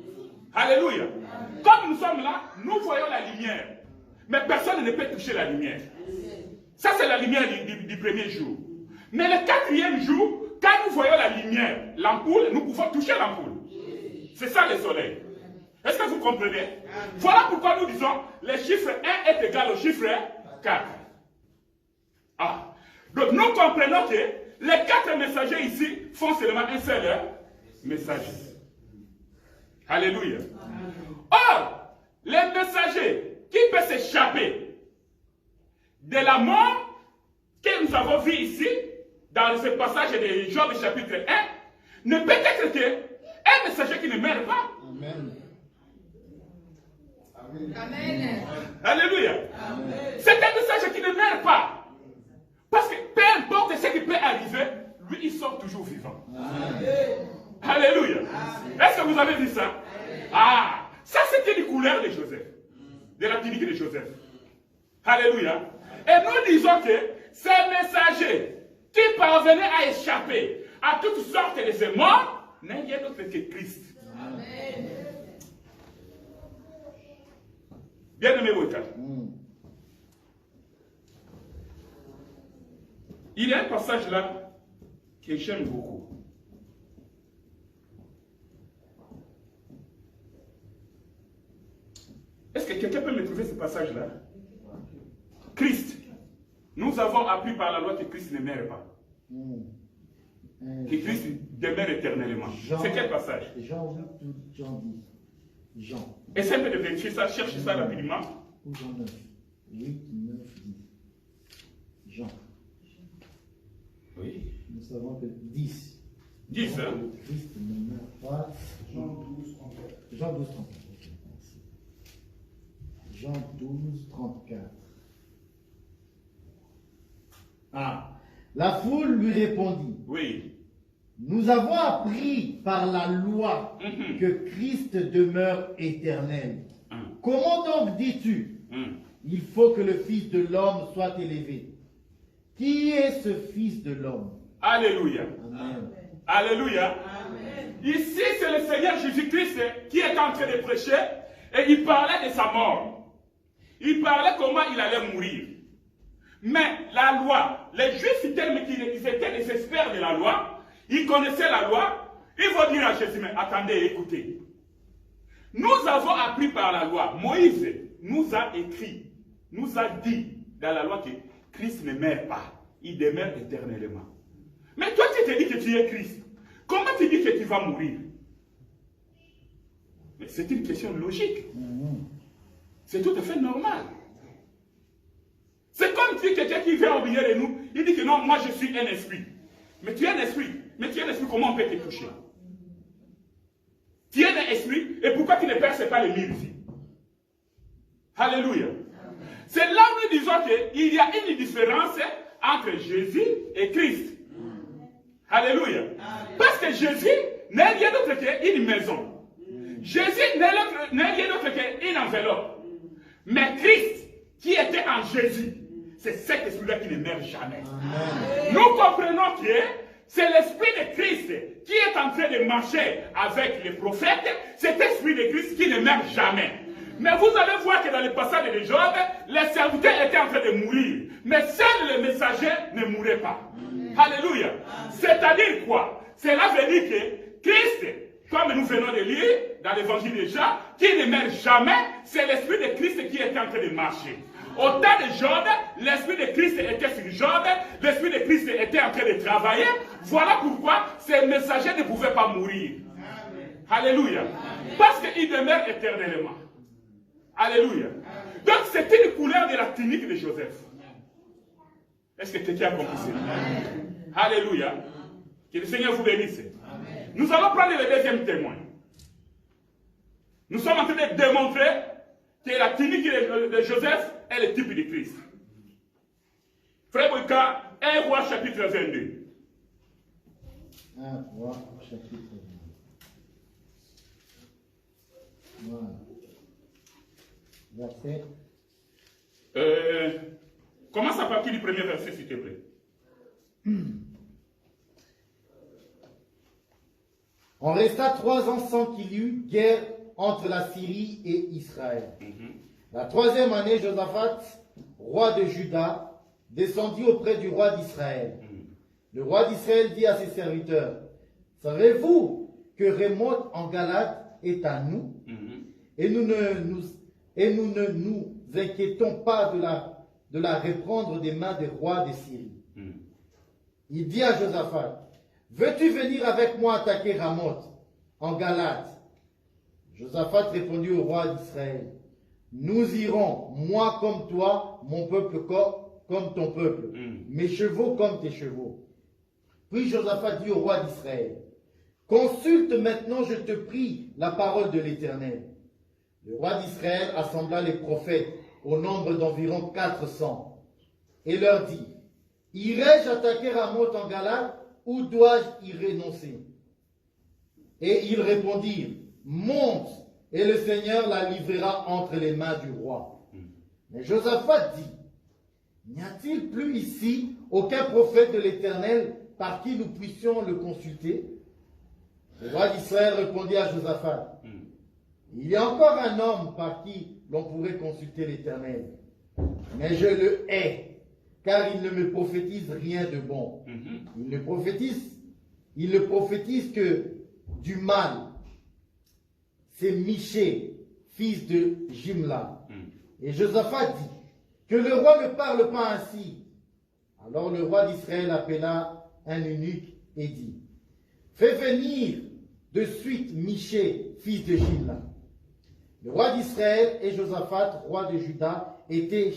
Alléluia. Amen. Comme nous sommes là, nous voyons la lumière. Mais personne ne peut toucher la lumière. Ça, c'est la lumière du premier jour. Mais le 4e jour, quand nous voyons la lumière, l'ampoule, nous pouvons toucher l'ampoule. C'est ça le soleil. Est-ce que vous comprenez? Voilà pourquoi nous disons le chiffre 1 est égal au chiffre 4. Ah. Donc nous comprenons que les 4 messagers ici font seulement un seul message. Alléluia. Or, les messagers qui peuvent s'échapper de la mort que nous avons vu ici, dans ce passage de Job chapitre 1, ne peut être qu'un messager qui ne meurt pas. Amen. Amen. Alléluia. C'est un message qui ne meurt pas. Parce que sort toujours vivant. Amen. Alléluia. Est-ce que vous avez vu ça? Ah, ça c'était les couleurs de Joseph, de la tunique de Joseph. Alléluia. Et nous disons que ces messagers qui parvenaient à échapper à toutes sortes de morts n'est rien d'autre que Christ. Amen. Bien-aimé Weka. Il y a un passage là que j'aime beaucoup. Est-ce que quelqu'un peut me trouver ce passage-là? Christ. Nous avons appris par la loi que Christ ne meurt pas. Que Christ demeure éternellement. C'est quel passage? Jean 10. Jean. Essaye un peu de vérifier ça, cherchez ça rapidement. Ou Jean 9. 8, 9, 10. Jean. Oui. Nous savons que 10. 10, hein? Christ ne meurt pas. Jean 12, 34. Jean 12, 34. Jean 12, 34. Ah. La foule lui répondit. Oui. Nous avons appris par la loi que Christ demeure éternel. Comment donc dis-tu? Il faut que le Fils de l'homme soit élevé. Qui est ce Fils de l'homme? Alléluia. Amen. Alléluia. Amen. Ici, c'est le Seigneur Jésus-Christ qui est en train de prêcher et il parlait de sa mort. Il parlait comment il allait mourir. Mais la loi, les Juifs, ils étaient des experts de la loi, ils connaissaient la loi, ils vont dire à Jésus, mais attendez, écoutez. Nous avons appris par la loi, Moïse nous a écrit, nous a dit dans la loi que Christ ne meurt pas, il demeure éternellement. Mais toi, tu te dis que tu es Christ. Comment tu dis que tu vas mourir? Mais c'est une question logique. C'est tout à fait normal. C'est comme si quelqu'un qui vient au milieu de nous, il dit que non, moi je suis un esprit. Mais tu es un esprit. Mais tu es un esprit, comment on peut te toucher? Tu es un esprit, et pourquoi tu ne perces pas les murs ici? Alléluia. C'est là où nous disons qu'il y a une différence entre Jésus et Christ. Alléluia. Parce que Jésus n'est rien d'autre qu'une maison. Jésus n'est rien d'autre qu'une enveloppe. Mais Christ, qui était en Jésus, c'est cet esprit-là qui ne meurt jamais. Amen. Nous comprenons que c'est l'esprit de Christ qui est en train de marcher avec les prophètes. Cet esprit de Christ qui ne meurt jamais. Mais vous allez voir que dans le passage de Job, les serviteurs étaient en train de mourir. Mais seuls les messagers ne mouraient pas. Alléluia. C'est-à-dire quoi? Cela veut dire que Christ, comme nous venons de lire dans l'évangile de Jean, qui ne meurt jamais, c'est l'esprit de Christ qui est en train de marcher. Au temps de Job, l'esprit de Christ était sur Job, l'esprit de Christ était en train de travailler. Voilà pourquoi ces messagers ne pouvaient pas mourir. Alléluia. Parce qu'ils demeurent éternellement. Alléluia. Donc c'était une couleur de la tunique de Joseph. Est-ce que quelqu'un a compris cela? Alléluia. Que le Seigneur vous bénisse. Nous allons prendre le deuxième témoin. Nous sommes en train de démontrer que la tunique de Joseph est le type de Christ. Frère Boïka, 1 Roi chapitre 22. 1 Roi chapitre 22. Voilà. Verset. Commence à partir du premier verset, s'il te plaît. On resta 3 ans sans qu'il y eût guerre entre la Syrie et Israël. La 3e année, Josaphat, roi de Juda, descendit auprès du roi d'Israël. Le roi d'Israël dit à ses serviteurs, « Savez-vous que Ramoth en Galade est à nous, et nous ne nous inquiétons pas de la reprendre des mains des rois de Syrie. » Il dit à Josaphat, « Veux-tu venir avec moi attaquer Ramoth en Galade ?» Josaphat répondit au roi d'Israël, « Nous irons, moi comme toi, mon peuple comme ton peuple, mes chevaux comme tes chevaux. » Puis Josaphat dit au roi d'Israël, « Consulte maintenant, je te prie, la parole de l'Éternel. » Le roi d'Israël assembla les prophètes au nombre d'environ 400 et leur dit, « Irai-je attaquer Ramoth en Galade où dois-je y renoncer? Et ils répondirent, monte, et le Seigneur la livrera entre les mains du roi. Mais Josaphat dit, n'y a-t-il plus ici aucun prophète de l'Éternel par qui nous puissions le consulter? Le roi d'Israël répondit à Josaphat, il y a encore un homme par qui l'on pourrait consulter l'Éternel, mais je le hais, car il ne me prophétise rien de bon. Il ne prophétise que du mal. C'est Michée, fils de Jimla. Et Josaphat dit, que le roi ne parle pas ainsi. Alors le roi d'Israël appela un eunuque et dit, fais venir de suite Michée, fils de Jimla. Le roi d'Israël et Josaphat, roi de Juda, étaient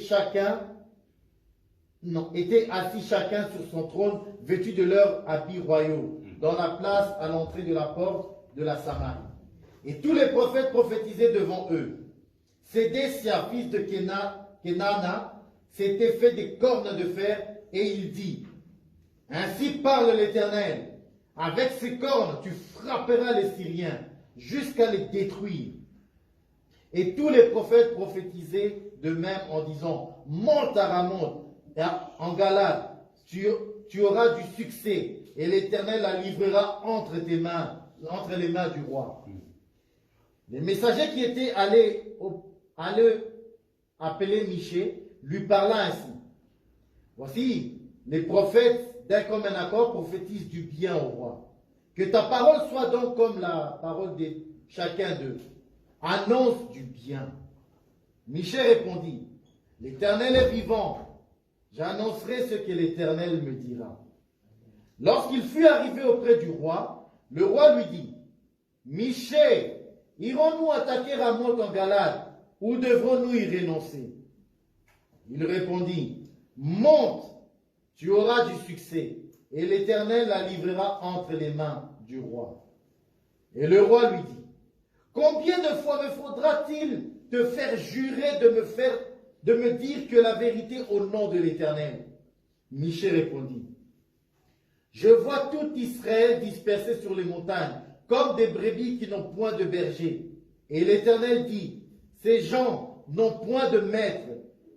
assis chacun sur son trône, vêtus de leurs habits royaux, dans la place à l'entrée de la porte de la Samarie. Et tous les prophètes prophétisaient devant eux. Sédécia, fils de Kenana, s'était fait des cornes de fer, et il dit, ainsi parle l'Éternel, avec ces cornes tu frapperas les Syriens, jusqu'à les détruire. Et tous les prophètes prophétisaient de même en disant, monte à Ramoth, en Galade, tu auras du succès, et l'Éternel la livrera entre les mains du roi. Les messagers qui étaient allés appeler Michée lui parla ainsi. Voici, les prophètes d'un commun accord prophétisent du bien au roi. Que ta parole soit donc comme la parole de chacun d'eux. Annonce du bien. Michée répondit, l'Éternel est vivant. J'annoncerai ce que l'Éternel me dira. Lorsqu'il fut arrivé auprès du roi, le roi lui dit, Michée, irons-nous attaquer Ramoth en Galade, ou devrons-nous y renoncer? Il répondit, monte, tu auras du succès, et l'Éternel la livrera entre les mains du roi. Et le roi lui dit, combien de fois me faudra-t-il te faire jurer de me dire que la vérité au nom de l'Éternel? Michée répondit, je vois tout Israël dispersé sur les montagnes, comme des brebis qui n'ont point de berger. Et l'Éternel dit, ces gens n'ont point de maître,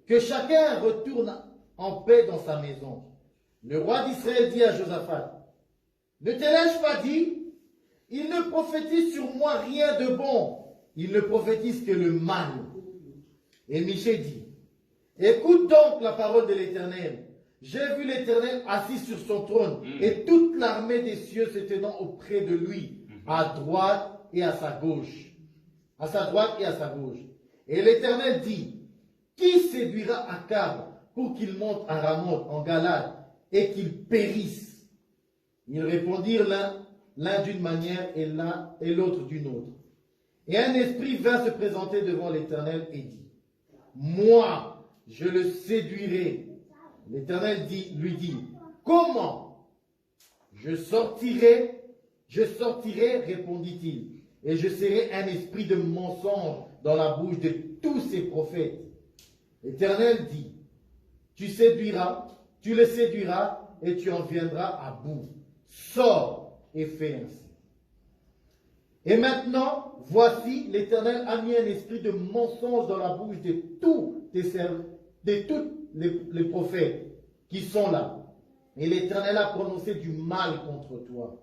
que chacun retourne en paix dans sa maison. Le roi d'Israël dit à Josaphat, ne te l'ai-je pas dit? Il ne prophétise sur moi rien de bon, il ne prophétise que le mal. Et Michée dit, écoute donc la parole de l'Éternel. J'ai vu l'Éternel assis sur son trône, et toute l'armée des cieux se tenant auprès de lui, à droite et à sa gauche. À sa droite et à sa gauche. Et l'Éternel dit, qui séduira Akab pour qu'il monte à Ramoth en Galade et qu'il périsse? Ils répondirent l'un d'une manière et l'autre d'une autre. Et un esprit vint se présenter devant l'Éternel et dit, moi, je le séduirai. L'Éternel lui dit, comment? Je sortirai, répondit-il, et je serai un esprit de mensonge dans la bouche de tous ces prophètes. L'Éternel dit, tu le séduiras, et tu en viendras à bout. Sors et fais ainsi. Et maintenant, voici, l'Éternel a mis un esprit de mensonge dans la bouche de tous les prophètes qui sont là. Et l'Éternel a prononcé du mal contre toi.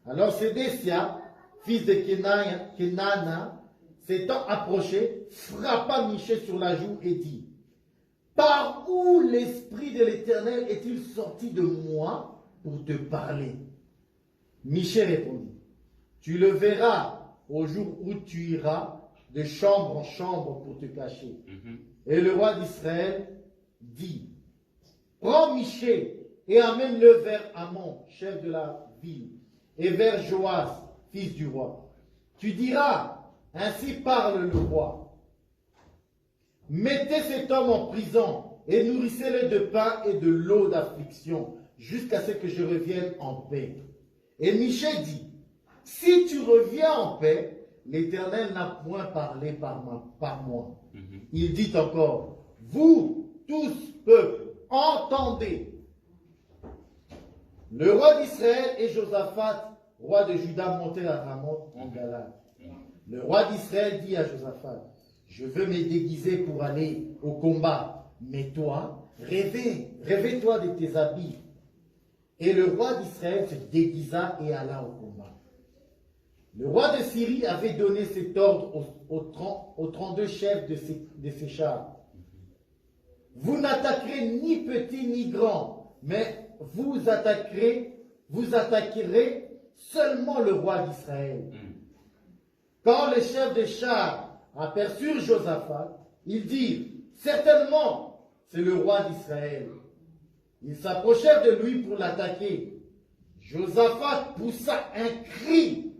Alors Sédécia, fils de Kenana, s'étant approché, frappa Michée sur la joue et dit, par où l'esprit de l'Éternel est-il sorti de moi pour te parler? Michée répondit, tu le verras au jour où tu iras de chambre en chambre pour te cacher. Et le roi d'Israël dit, prends Michée et amène-le vers Amon, chef de la ville, et vers Joas, fils du roi. Tu diras, ainsi parle le roi. Mettez cet homme en prison et nourrissez-le de pain et de l'eau d'affliction jusqu'à ce que je revienne en paix. Et Michée dit, si tu reviens en paix, l'Éternel n'a point parlé par moi. Il dit encore, vous tous, peuple, entendez. Le roi d'Israël et Josaphat, roi de Juda, montèrent à Ramoth en Galade. Le roi d'Israël dit à Josaphat, je veux me déguiser pour aller au combat, mais toi, revêts-toi de tes habits. Et le roi d'Israël se déguisa et alla au combat. Le roi de Syrie avait donné cet ordre aux 32 chefs de ses chars. Vous n'attaquerez ni petit ni grand, mais vous attaquerez seulement le roi d'Israël. Quand les chefs des chars aperçurent Josaphat, ils dirent, certainement, c'est le roi d'Israël. Ils s'approchèrent de lui pour l'attaquer. Josaphat poussa un cri.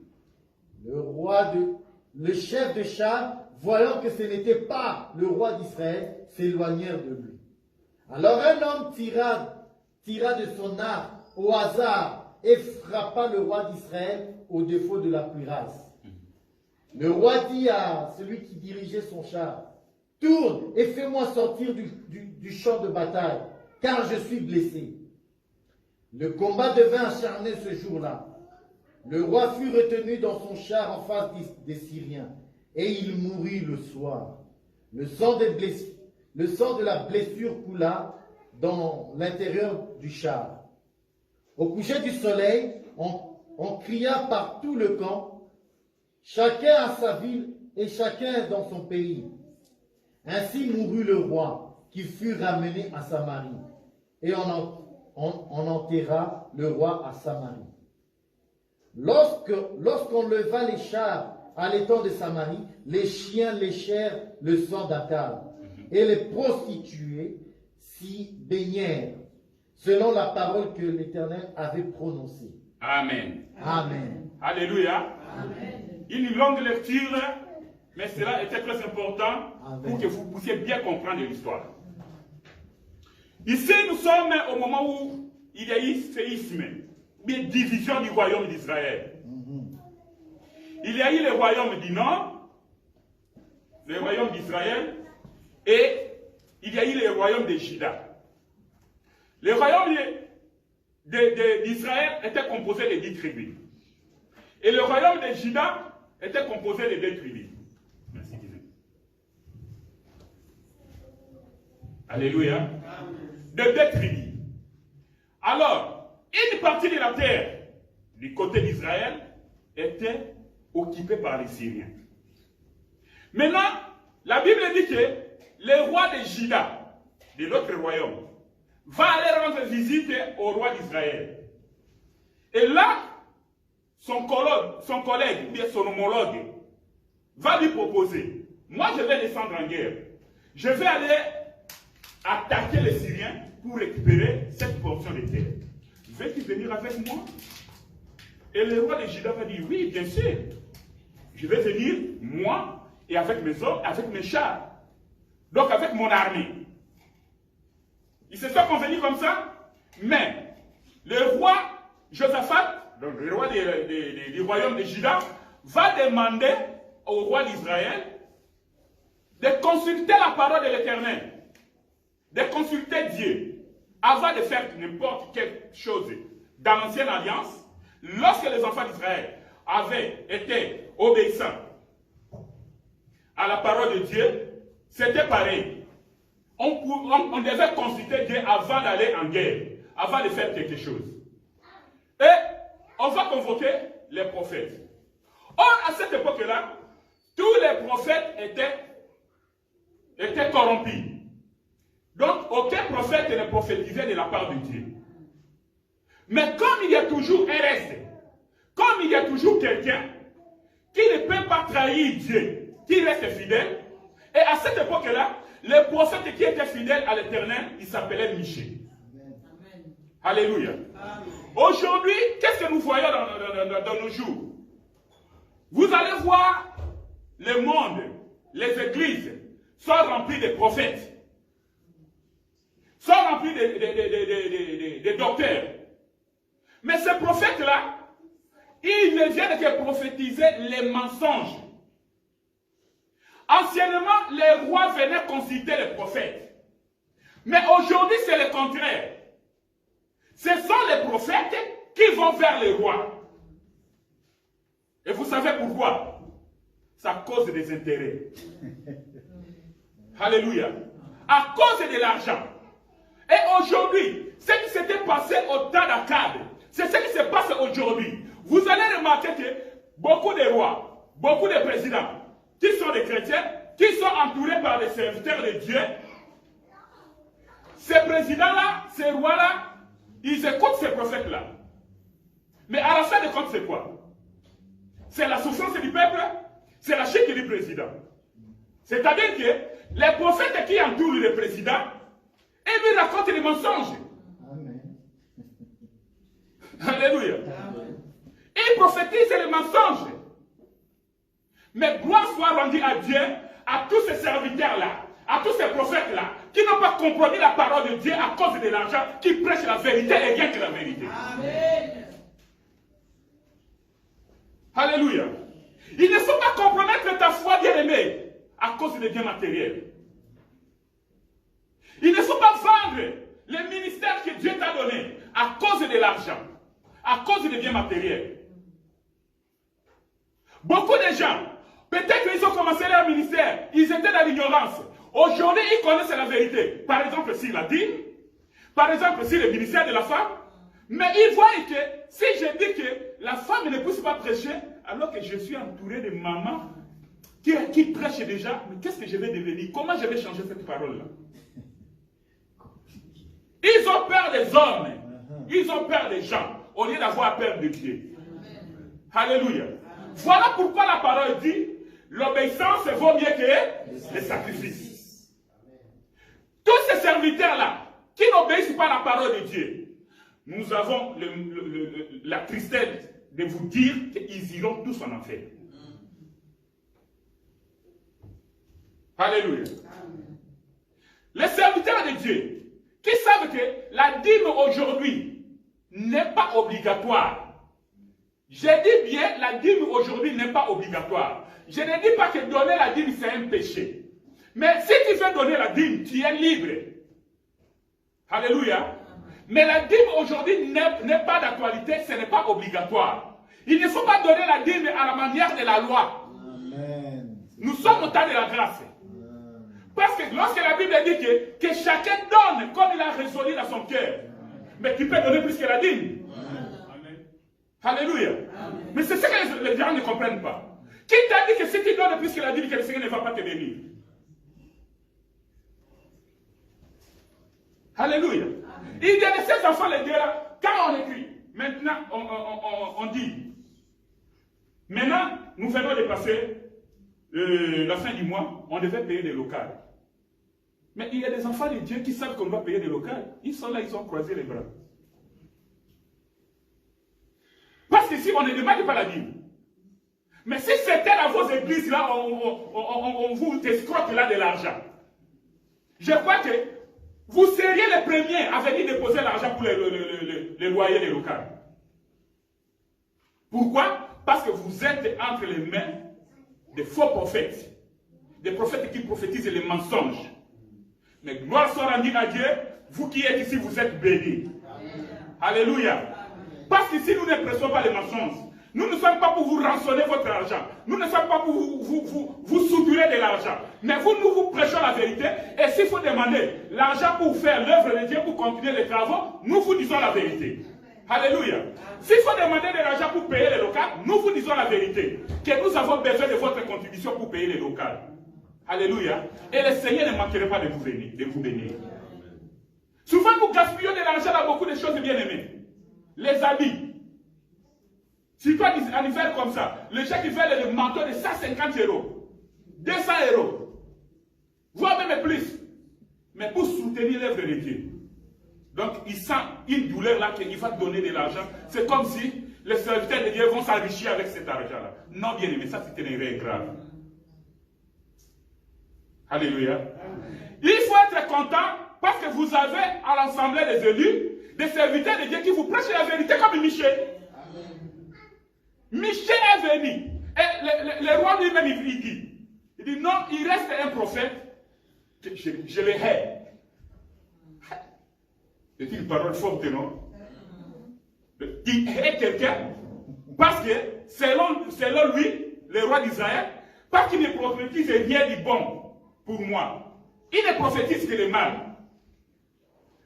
Le chef de chars, voyant que ce n'était pas le roi d'Israël, s'éloignèrent de lui. Alors un homme tira de son arc au hasard et frappa le roi d'Israël au défaut de la cuirasse. Le roi dit à celui qui dirigeait son char, « Tourne et fais-moi sortir du champ de bataille, car je suis blessé. » Le combat devint acharné ce jour-là. Le roi fut retenu dans son char en face des Syriens, et il mourut le soir. Le sang de la blessure coula dans l'intérieur du char. Au coucher du soleil, on cria par tout le camp, chacun à sa ville et chacun dans son pays. Ainsi mourut le roi, qui fut ramené à Samarie, et on enterra le roi à Samarie. Lorsqu'on leva les chars à l'étang de Samarie, les chiens léchèrent le sang d'Akab, et les prostituées s'y baignèrent, selon la parole que l'Éternel avait prononcée. Amen. Amen. Alléluia. Amen. Une longue lecture, mais cela était très important pour que vous puissiez bien comprendre l'histoire. Ici, nous sommes au moment où il y a eu séisme, une division du royaume d'Israël. Il y a eu le royaume du Nord, le royaume d'Israël, et il y a eu le royaume de Juda. Le royaume d'Israël était composé de 10 tribus. Et le royaume de Juda était composé de 2 tribus. Merci Dieu. Alléluia. De 2 tribus. Alors, une partie de la terre du côté d'Israël était occupée par les Syriens. Maintenant, la Bible dit que le roi de Juda, de l'autre royaume, va aller rendre visite au roi d'Israël. Et là, son collègue, ou bien son homologue, va lui proposer, moi je vais descendre en guerre. Je vais aller attaquer les Syriens pour récupérer cette portion de terre. Veux-tu venir avec moi? Et le roi de Juda va dire, oui, bien sûr. Je vais venir, moi, et avec mes hommes, avec mes chars. Donc avec mon armée. Ils se sont convenus comme ça. Mais le roi Josaphat, donc le roi du royaume de Juda, va demander au roi d'Israël de consulter la parole de l'Éternel, de consulter Dieu, avant de faire n'importe quelle chose. Dans l'ancienne alliance, lorsque les enfants d'Israël avaient été obéissants à la parole de Dieu, c'était pareil. On devait consulter Dieu avant d'aller en guerre, avant de faire quelque chose. Et on va convoquer les prophètes. Or, à cette époque-là, tous les prophètes étaient corrompus. Donc, aucun prophète ne prophétisait de la part de Dieu. Mais comme il y a toujours un reste, comme il y a toujours quelqu'un qui ne peut pas trahir Dieu, qui reste fidèle, et à cette époque-là, le prophète qui était fidèle à l'Éternel, il s'appelait Michée. Alléluia. Aujourd'hui, qu'est-ce que nous voyons dans nos jours? Vous allez voir, le monde, les églises sont remplies de prophètes, sont remplies de docteurs. Mais ces prophètes-là, ils ne viennent que prophétiser les mensonges. Anciennement, les rois venaient consulter les prophètes. Mais aujourd'hui, c'est le contraire. Ce sont les prophètes qui vont vers les rois. Et vous savez pourquoi? C'est à cause des intérêts. Alléluia. À cause de l'argent. Et aujourd'hui, ce qui s'était passé au temps d'Akab, c'est ce qui se passe aujourd'hui. Vous allez remarquer que beaucoup de rois, beaucoup de présidents, qui sont des chrétiens, qui sont entourés par des serviteurs de Dieu, ces présidents-là, ces rois-là, ils écoutent ces prophètes-là. Mais à la fin de compte, c'est quoi? C'est la souffrance du peuple, c'est la chute du président. C'est-à-dire que les prophètes qui entourent le président, ils lui racontent des mensonges. Amen. Alléluia. Amen. Ils prophétisent les mensonges. Mais gloire soit rendue à Dieu, à tous ces serviteurs-là, à tous ces prophètes-là, qui n'ont pas compromis la parole de Dieu à cause de l'argent, qui prêchent la vérité et rien que la vérité. Amen. Alléluia. Il ne faut pas compromettre ta foi, bien-aimée, à cause des biens matériels. Il ne faut pas vendre le ministère que Dieu t'a donné à cause de l'argent, à cause des biens matériels. Beaucoup de gens, peut-être qu'ils ont commencé leur ministère, ils étaient dans l'ignorance. Aujourd'hui, ils connaissent la vérité. Par exemple, sur la dîme, par exemple, sur le ministère de la femme. Mais ils voient que si je dis que la femme ne puisse pas prêcher, alors que je suis entouré de mamans qui prêchent déjà, mais qu'est-ce que je vais devenir? Comment je vais changer cette parole-là? Ils ont peur des hommes, ils ont peur des gens, au lieu d'avoir peur de Dieu. Alléluia. Voilà pourquoi la parole dit, l'obéissance vaut mieux que les sacrifices. Tous ces serviteurs-là, qui n'obéissent pas à la parole de Dieu, nous avons la tristesse de vous dire qu'ils iront tous en enfer. Alléluia. Les serviteurs de Dieu, qui savent que la dîme aujourd'hui n'est pas obligatoire. Je dis bien, la dîme aujourd'hui n'est pas obligatoire. Je ne dis pas que donner la dîme c'est un péché. Mais si tu veux donner la dîme, tu es libre. Alléluia. Mais la dîme aujourd'hui n'est pas d'actualité, ce n'est pas obligatoire. Il ne faut pas donner la dîme à la manière de la loi. Amen. Nous sommes au temps de la grâce. Parce que lorsque la Bible dit que chacun donne comme il a résolu dans son cœur, mais tu peux donner plus que la dîme. Amen. Alléluia. Amen. Mais c'est ce que les gens ne comprennent pas. Qui t'a dit que si tu donnes plus que la dîme, que le Seigneur ne va pas te bénir? Alléluia. Amen. Il y a de ces enfants, les dieux là, quand on écrit, maintenant on dit, maintenant nous venons de passer la fin du mois, on devait payer des locales. Mais il y a des enfants de Dieu qui savent qu'on doit payer des locales. Ils sont là, ils ont croisé les bras. Parce qu'ici, on ne demande pas la dîme. Mais si c'était dans vos églises, là, on vous escroque là de l'argent. Je crois que vous seriez les premiers à venir déposer l'argent pour les loyers des locales. Pourquoi? Parce que vous êtes entre les mains des faux prophètes. Des prophètes qui prophétisent les mensonges. Mais gloire soit rendue à Dieu, vous qui êtes ici, vous êtes bénis. Alléluia. Parce qu'ici, nous ne prêchons pas les mensonges. Nous ne sommes pas pour vous rançonner votre argent. Nous ne sommes pas pour vous soudurer de l'argent. Mais nous vous prêchons la vérité. Et s'il faut demander l'argent pour faire l'œuvre de Dieu, pour continuer les travaux, nous vous disons la vérité. Alléluia. S'il faut demander de l'argent pour payer les locales, nous vous disons la vérité. Que nous avons besoin de votre contribution pour payer les locales. Alléluia. Et le Seigneur ne manquerait pas de vous bénir. Souvent, nous gaspillons de l'argent dans beaucoup de choses bien aimées. Les habits. Si toi, un hiver comme ça, les gens qui veulent le manteau de 150 €, 200 €, voire même plus, mais pour soutenir l'œuvre de Dieu. Donc, il sent une douleur là qu'il va donner de l'argent. C'est comme si les serviteurs de Dieu vont s'enrichir avec cet argent-là. Non, bien aimé, ça c'est une erreur grave. Alléluia. Il faut être content parce que vous avez à l'assemblée des élus des serviteurs de Dieu qui vous prêchent la vérité comme Michel. Michel est venu. Et le roi lui-même, il dit non, il reste un prophète. Je le hais. C'est une parole forte, non? qui est quelqu'un, parce que selon lui, le roi d'Israël, parce qu'il ne prophétise rien du bon pour moi. Il ne prophétise que le mal.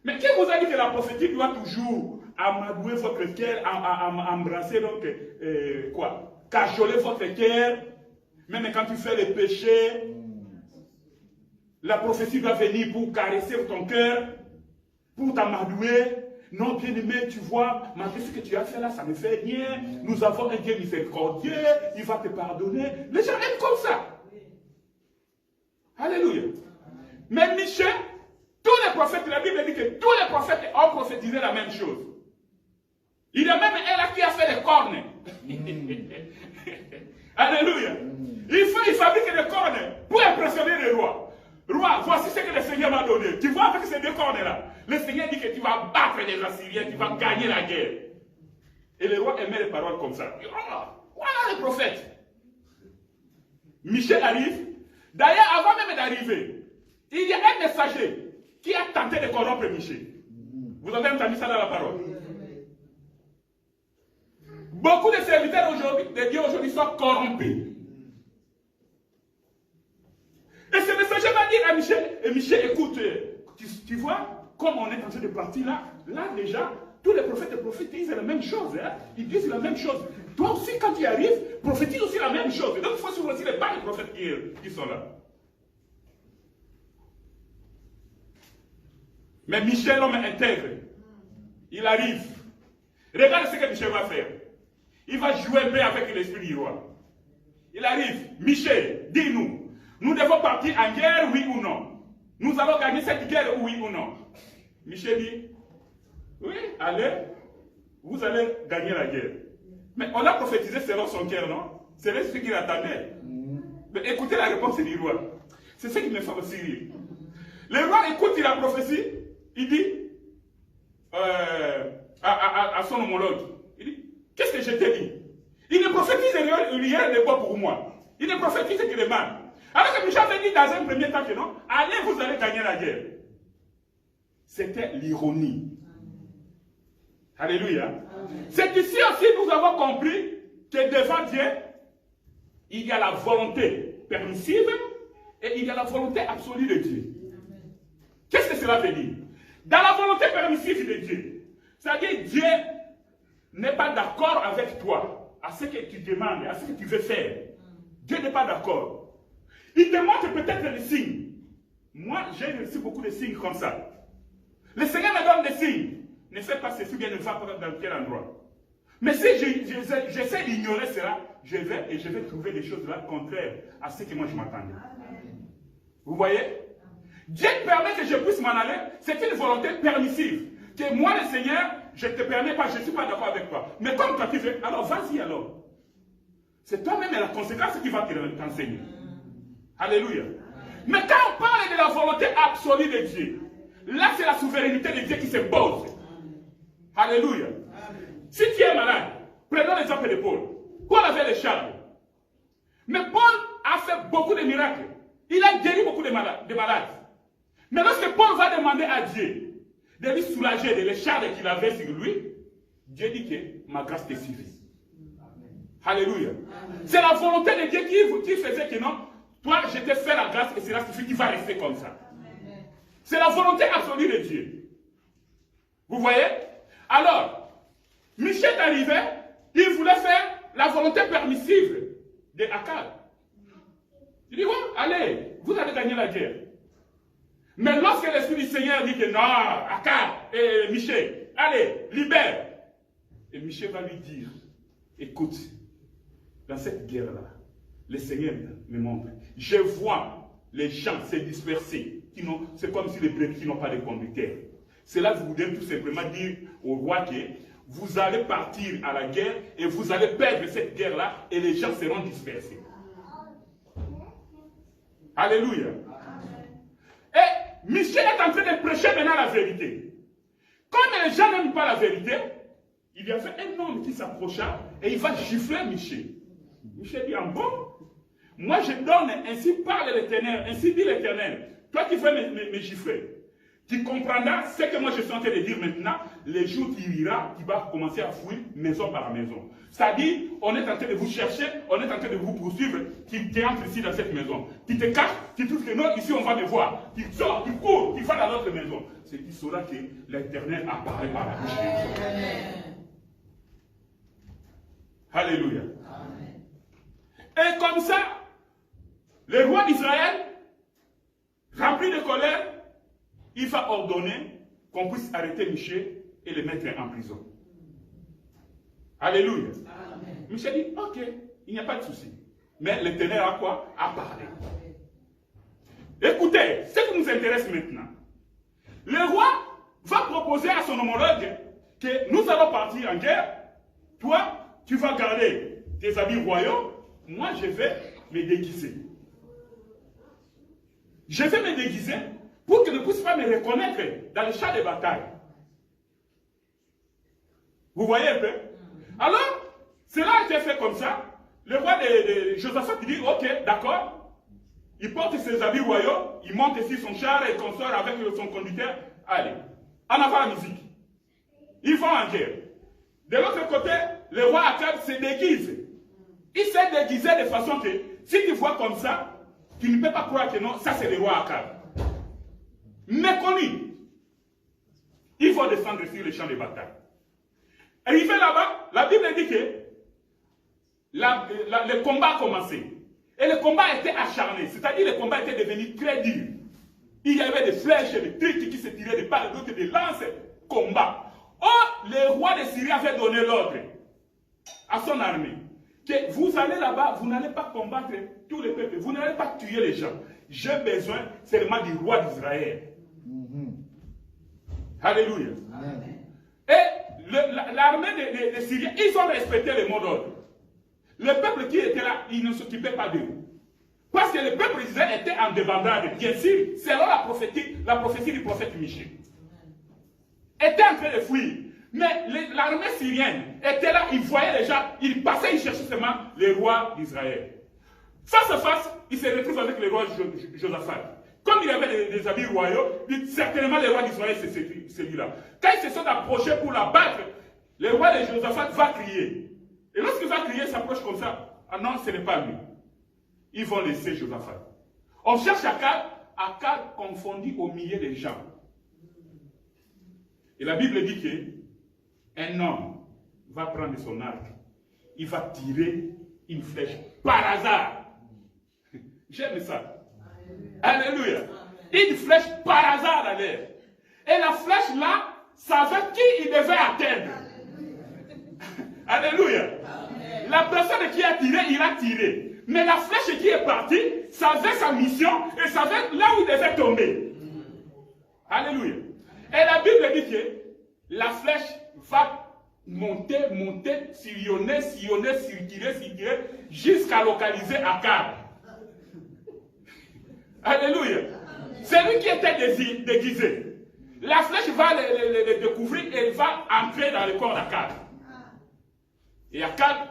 Mais qui vous a dit que la prophétie doit toujours amadouer votre cœur, embrasser, donc, cajoler votre cœur, même quand tu fais les péchés, la prophétie doit venir pour caresser ton cœur, pour t'amadouer. Non, bien-aimé, tu vois, malgré ce que tu as fait là, ça me fait rien. Nous avons un Dieu miséricordieux, il va te pardonner. Les gens aiment comme ça. Alléluia. Mais Michel, tous les prophètes, la Bible dit que tous les prophètes ont prophétisé la même chose. Il y a même un là qui a fait les cornes. Alléluia. Il fabrique des cornes pour impressionner les rois. Roi, voici ce que le Seigneur m'a donné. Tu vois, avec ces deux cornes-là, le Seigneur dit que tu vas battre les Assyriens, tu vas gagner la guerre. Et le roi aimait les paroles comme ça. Oh, voilà le prophète. Michel arrive. D'ailleurs, avant même d'arriver, il y a un messager qui a tenté de corrompre Michel. Vous avez entendu ça dans la parole? Beaucoup de serviteurs de Dieu aujourd'hui sont corrompus. Et ce messager va dire à Michel, et Michel, écoute, tu vois, comme on est en train de partir là déjà, tous les prophètes prophétisent la même chose, hein? Ils disent la même chose. Toi aussi, quand tu arrives, prophétise aussi la même chose. Donc il faut suivre aussi les pas les prophètes qui sont là. Mais Michel, l'homme intègre, il arrive. Regarde ce que Michel va faire. Il va jouer un peu avec l'esprit du roi. Il arrive. Michel, dis-nous. Nous devons partir en guerre, oui ou non? Nous allons gagner cette guerre, oui ou non? Michel dit, oui, allez, vous allez gagner la guerre. Mais on a prophétisé selon son cœur, non? C'est ce qu'il attendait. Mais écoutez la réponse du roi. C'est ce qui me fait aussi rire. Le roi écoute la prophétie, il dit à son homologue, il dit, qu'est-ce que je t'ai dit? Il ne prophétise rien de bon pour moi. Il ne prophétise que le mal. Alors que Michel avait dit dans un premier temps que non, allez, vous allez gagner la guerre. C'était l'ironie. Alléluia. C'est ici aussi nous avons compris que devant Dieu, il y a la volonté permissive et il y a la volonté absolue de Dieu. Qu'est-ce que cela veut dire? Dans la volonté permissive de Dieu, c'est-à-dire Dieu n'est pas d'accord avec toi, à ce que tu demandes, à ce que tu veux faire. Dieu n'est pas d'accord. Il te montre peut-être des signes. Moi, j'ai reçu beaucoup de signes comme ça. Le Seigneur me donne des signes. Ne fais pas ceci, bien ne va pas dans quel endroit. Mais si j'essaie d'ignorer cela, je vais trouver des choses là contraires à ce que moi je m'attendais. Vous voyez? Dieu permet que je puisse m'en aller. C'est une volonté permissive. Que moi, le Seigneur, je ne te permets pas, je ne suis pas d'accord avec toi. Mais comme toi tu veux, alors vas-y alors. C'est toi-même la conséquence qui va t'enseigner. Alléluia. Mais quand on parle de la volonté absolue de Dieu, là c'est la souveraineté de Dieu qui se pose. Alléluia. Si tu es malade, prenons l'exemple de Paul. Paul avait les charmes. Mais Paul a fait beaucoup de miracles. Il a guéri beaucoup de malades. Mais lorsque Paul va demander à Dieu de lui soulager de les charmes qu'il avait sur lui, Dieu dit que ma grâce te suffit. Alléluia. C'est la volonté de Dieu qui faisait que non, toi je t'ai fait la grâce et cela suffit, tu vas rester comme ça. C'est la volonté absolue de Dieu. Vous voyez? Alors, Michel arrivait, il voulait faire la volonté permissive de Akab. Il dit, ouais, allez, vous allez gagner la guerre. Mais lorsque l'Esprit du Seigneur dit que non, Akab et Michel, allez, libère. Et Michel va lui dire, écoute, dans cette guerre-là, le Seigneur me montre, je vois les gens se disperser. C'est comme si les brebis qui n'ont pas de conducteur. Cela voudrait tout simplement dire au roi que vous allez partir à la guerre et vous allez perdre cette guerre-là et les gens seront dispersés. Alléluia. Et Michel est en train de prêcher maintenant la vérité. Comme les gens n'aiment pas la vérité, il y avait un homme qui s'approcha et il va gifler Michel. Michel dit, en bon, moi je donne, ainsi parle l'Éternel, ainsi dit l'Éternel. Toi qui veux me gifler, tu comprendras ce que moi je suis en train de dire maintenant, les jours qui ira, qui va commencer à fouiller maison par maison. C'est-à-dire, on est en train de vous chercher, on est en train de vous poursuivre, qui entre ici dans cette maison. Tu te caches, tu trouves que non, ici on va me voir. Tu sors, tu cours, tu vas dans l'autre maison. C'est qu'il saura que l'Éternel apparaît par la bouche de Dieu. Alléluia. Amen. Et comme ça, le roi d'Israël, rempli de colère, il va ordonner qu'on puisse arrêter Michée et le mettre en prison. Alléluia. Amen. Michée dit, ok, il n'y a pas de souci. Mais l'Éternel a quoi? A parlé. Écoutez, ce qui nous intéresse maintenant. Le roi va proposer à son homologue que nous allons partir en guerre. Toi, tu vas garder tes habits royaux. Moi, je vais me déguiser. Je vais me déguiser pour qu'il ne puisse pas me reconnaître dans le champ de bataille. Vous voyez un peu? Alors, cela a été fait comme ça. Le roi de Josaphat dit, ok, d'accord. Il porte ses habits royaux, il monte ici son char et consort avec son conducteur. Allez, en avant la musique. Ils vont en guerre. De l'autre côté, le roi Akab se déguise. Il s'est déguisé de façon que, si tu vois comme ça, tu ne peux pas croire que non, ça c'est le roi Akab. Méconnu. Il faut descendre sur le champ de bataille. Arrivé là-bas, la Bible dit que le combat a commencé. Et le combat était acharné, c'est-à-dire le combat était devenu très dur. Il y avait des flèches, des trucs qui se tiraient de part et d'autre, des lances, combat. Or, le roi de Syrie avait donné l'ordre à son armée que vous allez là-bas, vous n'allez pas combattre tous les peuples, vous n'allez pas tuer les gens. J'ai besoin seulement du roi d'Israël. Alléluia. Amen. Et l'armée des Syriens, ils ont respecté le mot d'ordre. Le peuple qui était là, il ne s'occupait pas d'eux. Parce que le peuple d'Israël était en débandade, bien sûr, selon la prophétie du prophète Michée. Était en train de fuir. Mais l'armée syrienne était là, ils voyaient les gens, ils passaient, ils cherchaient seulement le roi d'Israël. Face à face, il se retrouve avec le roi Josaphat. Comme il avait des habits royaux, certainement le roi d'Israël, c'est celui-là. Quand ils se sont approchés pour la battre, le roi de Josaphat va crier. Et lorsqu'il va crier, il s'approche comme ça. Ah non, ce n'est pas lui. Ils vont laisser Josaphat. On cherche Akab confondu au milieu des gens. Et la Bible dit qu'un homme va prendre son arc. Il va tirer une flèche par hasard. J'aime ça. Alléluia. Une flèche par hasard à l'air. Et la flèche là, savait qui il devait atteindre. Alléluia. La personne qui a tiré, il a tiré. Mais la flèche qui est partie, savait sa mission et savait là où il devait tomber. Alléluia. Et la Bible dit que la flèche va monter, sillonner, circuler, jusqu'à localiser Akab. Alléluia. C'est lui qui était déguisé. La flèche va le découvrir et elle va entrer dans le corps d'Akab. Et Akab,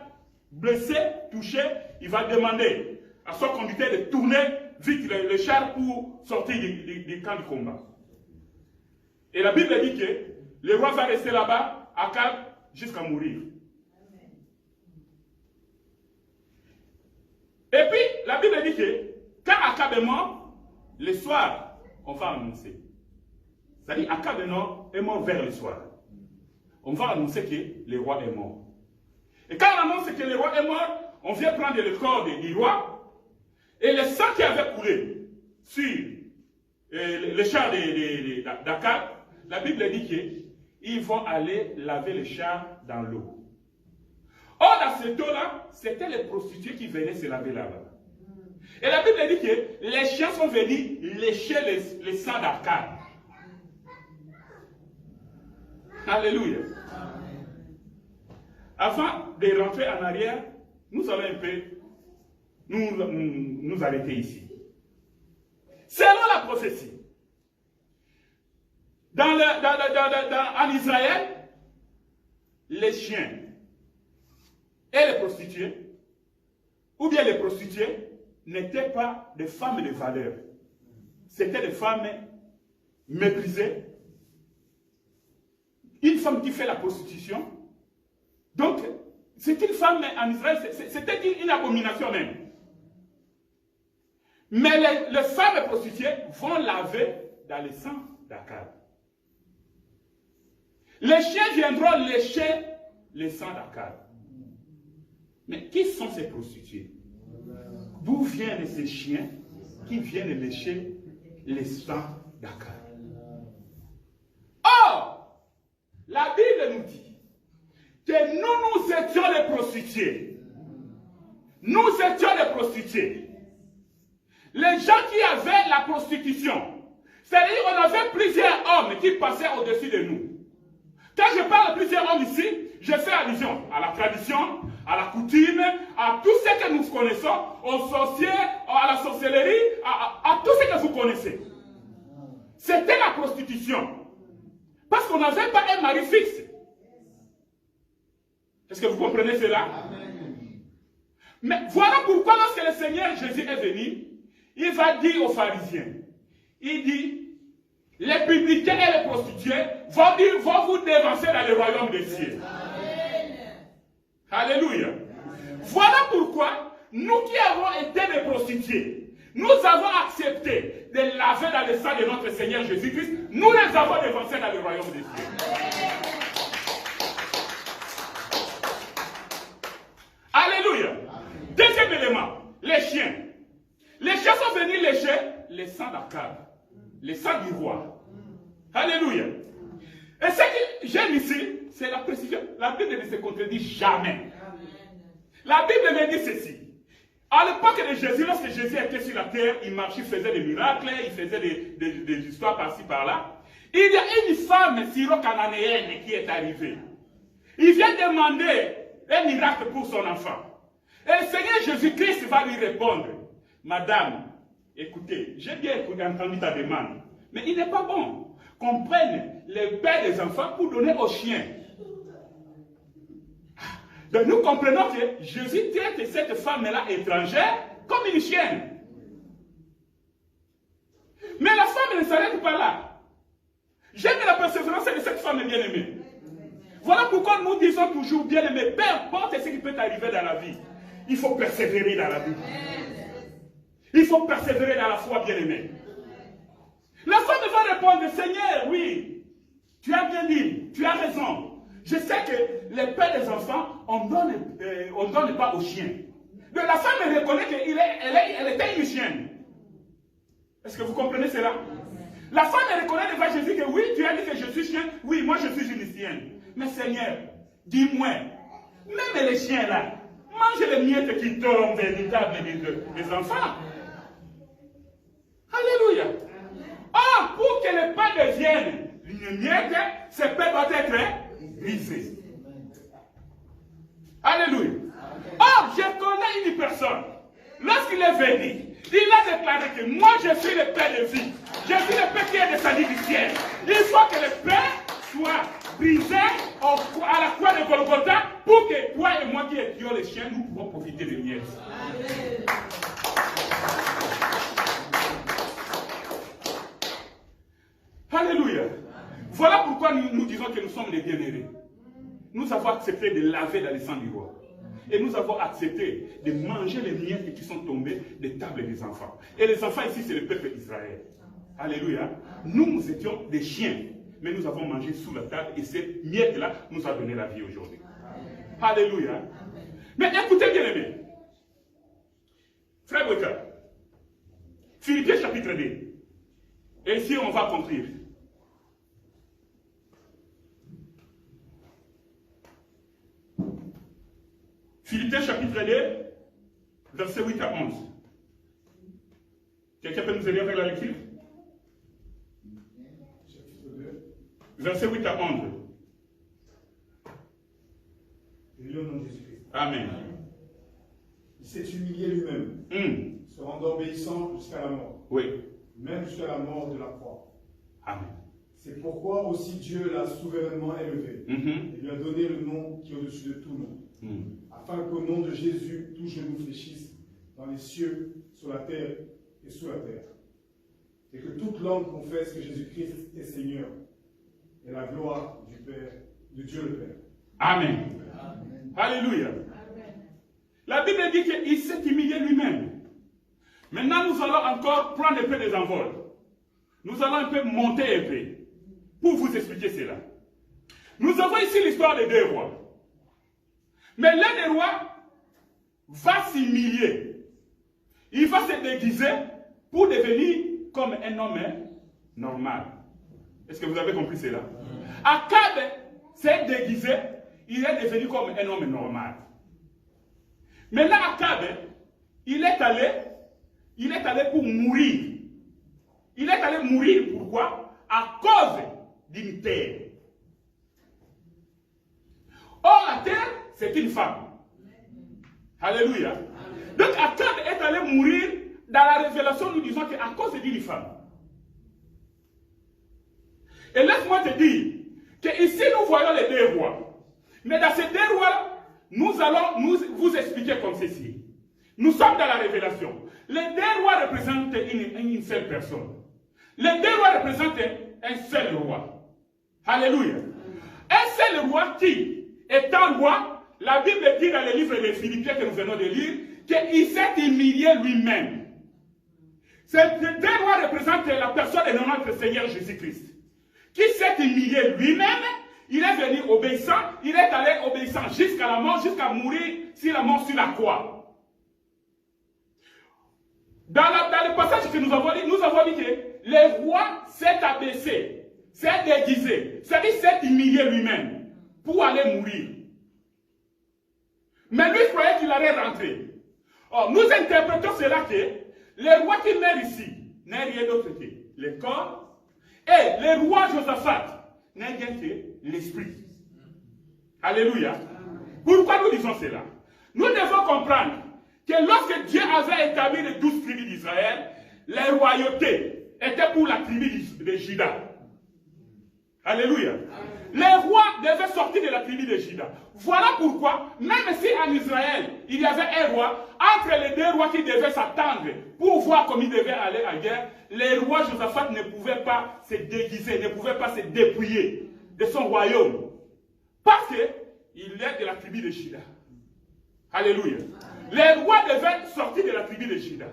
blessé, touché, il va demander à son conducteur de tourner vite le char pour sortir du camp de combat. Et la Bible dit que le roi va rester là-bas, Akab, jusqu'à mourir. Et puis, la Bible dit que quand Akab est mort, le soir, on va annoncer. C'est-à-dire, Akab est mort vers le soir. On va annoncer que le roi est mort. Et quand on annonce que le roi est mort, on vient prendre le corps du roi et le sang qui avait coulé sur le char d'Akab, la Bible dit qu'ils vont aller laver le char dans l'eau. Or, dans cette eau-là, c'était les prostituées qui venaient se laver là-bas. Et la Bible dit que les chiens sont venus lécher le sang d'Akab. Alléluia. Avant de rentrer en arrière, nous allons un peu nous arrêter ici. Selon la prophétie, en Israël, les chiens et les prostituées, ou bien les prostituées, n'étaient pas des femmes de valeur. C'était des femmes méprisées, une femme qui fait la prostitution. Donc, c'est une femme en Israël, c'était une abomination même. Mais les femmes prostituées vont laver dans le sang d'Akab. Les chiens viendront lécher le sang d'Akab. Mais qui sont ces prostituées? D'où viennent ces chiens qui viennent lécher le sang d'Akab? Or, la Bible nous dit que nous étions les prostituées. Nous étions les prostituées. Les gens qui avaient la prostitution, c'est-à-dire qu'on avait plusieurs hommes qui passaient au-dessus de nous. Quand je parle de plusieurs hommes ici, je fais allusion à la tradition, à la coutume, à tout ce que nous connaissons, aux sorciers, à la sorcellerie, à tout ce que vous connaissez. C'était la prostitution. Parce qu'on n'avait pas un mari fixe. Est-ce que vous comprenez cela? Mais voilà pourquoi lorsque le Seigneur Jésus est venu, il va dire aux pharisiens, il dit, les publicains et les prostituées vont vous dévancer dans le royaume des cieux. Alléluia. Voilà pourquoi nous qui avons été des prostituées, nous avons accepté de laver dans le sang de notre Seigneur Jésus-Christ, nous les avons dévancés dans le royaume des cieux. Alléluia. Deuxième élément, les chiens. Les chiens sont venus lécher le sang d'Akab, le sang du roi. Alléluia. Et ce que j'aime ici, c'est la précision. La Bible ne se contredit jamais. La Bible me dit ceci. À l'époque de Jésus, lorsque Jésus était sur la terre, il marchait, il faisait des miracles, il faisait des histoires par-ci, par-là. Il y a une femme syro-cananéenne qui est arrivée. Il vient demander un miracle pour son enfant. Et le Seigneur Jésus-Christ va lui répondre, Madame, écoutez, j'ai bien entendu ta demande, mais il n'est pas bon qu'on prenne les pères des enfants pour donner aux chiens. Donc nous comprenons que Jésus traite cette femme-là étrangère comme une chienne. Mais la femme ne s'arrête pas là. J'aime la persévérance de cette femme bien-aimée. Voilà pourquoi nous disons toujours bien-aimé, peu importe ce qui peut arriver dans la vie, il faut persévérer dans la vie. Il faut persévérer dans la foi, bien-aimé. La femme va répondre, Seigneur, oui, tu as bien dit, tu as raison. Je sais que les pères des enfants, on ne donne pas aux chiens. Donc la femme reconnaît qu'elle était une chienne. Est-ce que vous comprenez cela? La femme reconnaît devant Jésus que oui, tu as dit que je suis chien, oui, moi je suis une chienne. Mais Seigneur, dis-moi, même les chiens là, mangent les miettes qui tombent des tables des enfants. Alléluia. Or, pour que le pain devienne une miette, ce pain doit être brisé. Alléluia. Or, je connais une personne. Lorsqu'il est venu, il a déclaré que moi je suis le pain de vie. Je suis le pain qui est descendu du ciel. Il faut que le pain soit brisé à la croix de Golgotha pour que toi et moi qui étions les chiens, nous pouvons profiter de miettes. Alléluia. Voilà pourquoi nous disons que nous sommes les bien-aimés. Nous avons accepté de laver dans le sang du roi. Et nous avons accepté de manger les miettes qui sont tombées des tables des enfants. Et les enfants ici, c'est le peuple d'Israël. Alléluia. Nous étions des chiens, mais nous avons mangé sous la table et cette miette-là nous a donné la vie aujourd'hui. Alléluia. Mais écoutez bien aimé. Frère Weka, Philippiens chapitre 2. Et ici, on va conclure. Philippiens chapitre 2, versets 8 à 11. Quelqu'un peut nous aider avec la lecture? Versets 8 à 11. Et au nom de Jésus-Christ. Amen. Il s'est humilié lui-même, se rendant obéissant jusqu'à la mort. Oui. Même jusqu'à la mort de la croix. Amen. C'est pourquoi aussi Dieu l'a souverainement élevé et lui a donné le nom qui est au-dessus de tout nom. Afin qu'au nom de Jésus, tout genou fléchisse dans les cieux, sur la terre et sous la terre. Et que toute langue confesse que Jésus-Christ est Seigneur. et la gloire du Père, de Dieu le Père. Amen. Amen. Alléluia. Amen. La Bible dit qu'il s'est humilié lui-même. Maintenant, nous allons encore prendre un peu des envols. Nous allons un peu monter un peu pour vous expliquer cela. Nous avons ici l'histoire des deux rois. Mais l'un des rois va s'humilier. Il va se déguiser pour devenir comme un homme normal. Est-ce que vous avez compris cela? Akab s'est déguisé, il est devenu comme un homme normal. Maintenant, Akab, il est allé pour mourir. Il est allé mourir, pourquoi? À cause d'une terre. Or, la terre, c'est une femme. Alléluia. Donc, Akab est allé mourir. Dans la révélation, nous disons qu'à cause d'une femme. Et laisse-moi te dire qu'ici, nous voyons les deux rois. Mais dans ces deux rois, nous allons vous expliquer comme ceci. Nous sommes dans la révélation. Les deux rois représentent une seule personne. Les deux rois représentent un seul roi. Alléluia. Un seul roi qui est un roi, la Bible dit dans le livre des Philippiens que nous venons de lire, qu'il s'est humilié lui-même. Ces deux rois représentent la personne de notre Seigneur Jésus-Christ, qui s'est humilié lui-même. Il est venu obéissant, il est allé obéissant jusqu'à la mort, jusqu'à mourir sur la mort sur la croix. Dans le passage que nous avons dit que le roi s'est abaissé, s'est déguisé, c'est-à-dire s'est humilié lui-même pour aller mourir. Mais lui croyait qu'il allait rentrer. Or, nous interprétons cela que le roi qui meurt ici n'est rien d'autre que le corps, et le roi Josaphat n'est rien que l'esprit. Alléluia. Pourquoi nous disons cela? Nous devons comprendre que lorsque Dieu avait établi les 12 tribus d'Israël, les royautés étaient pour la tribu de Juda. Alléluia. Les rois devaient sortir de la tribu de Juda. Voilà pourquoi, même si en Israël, il y avait un roi, entre les deux rois qui devaient s'attendre pour voir comment ils devaient aller à la guerre, le roi Josaphat ne pouvait pas se déguiser, ne pouvait pas se dépouiller de son royaume. Parce qu'il est de la tribu de Juda. Alléluia. Les rois devaient sortir de la tribu de Juda.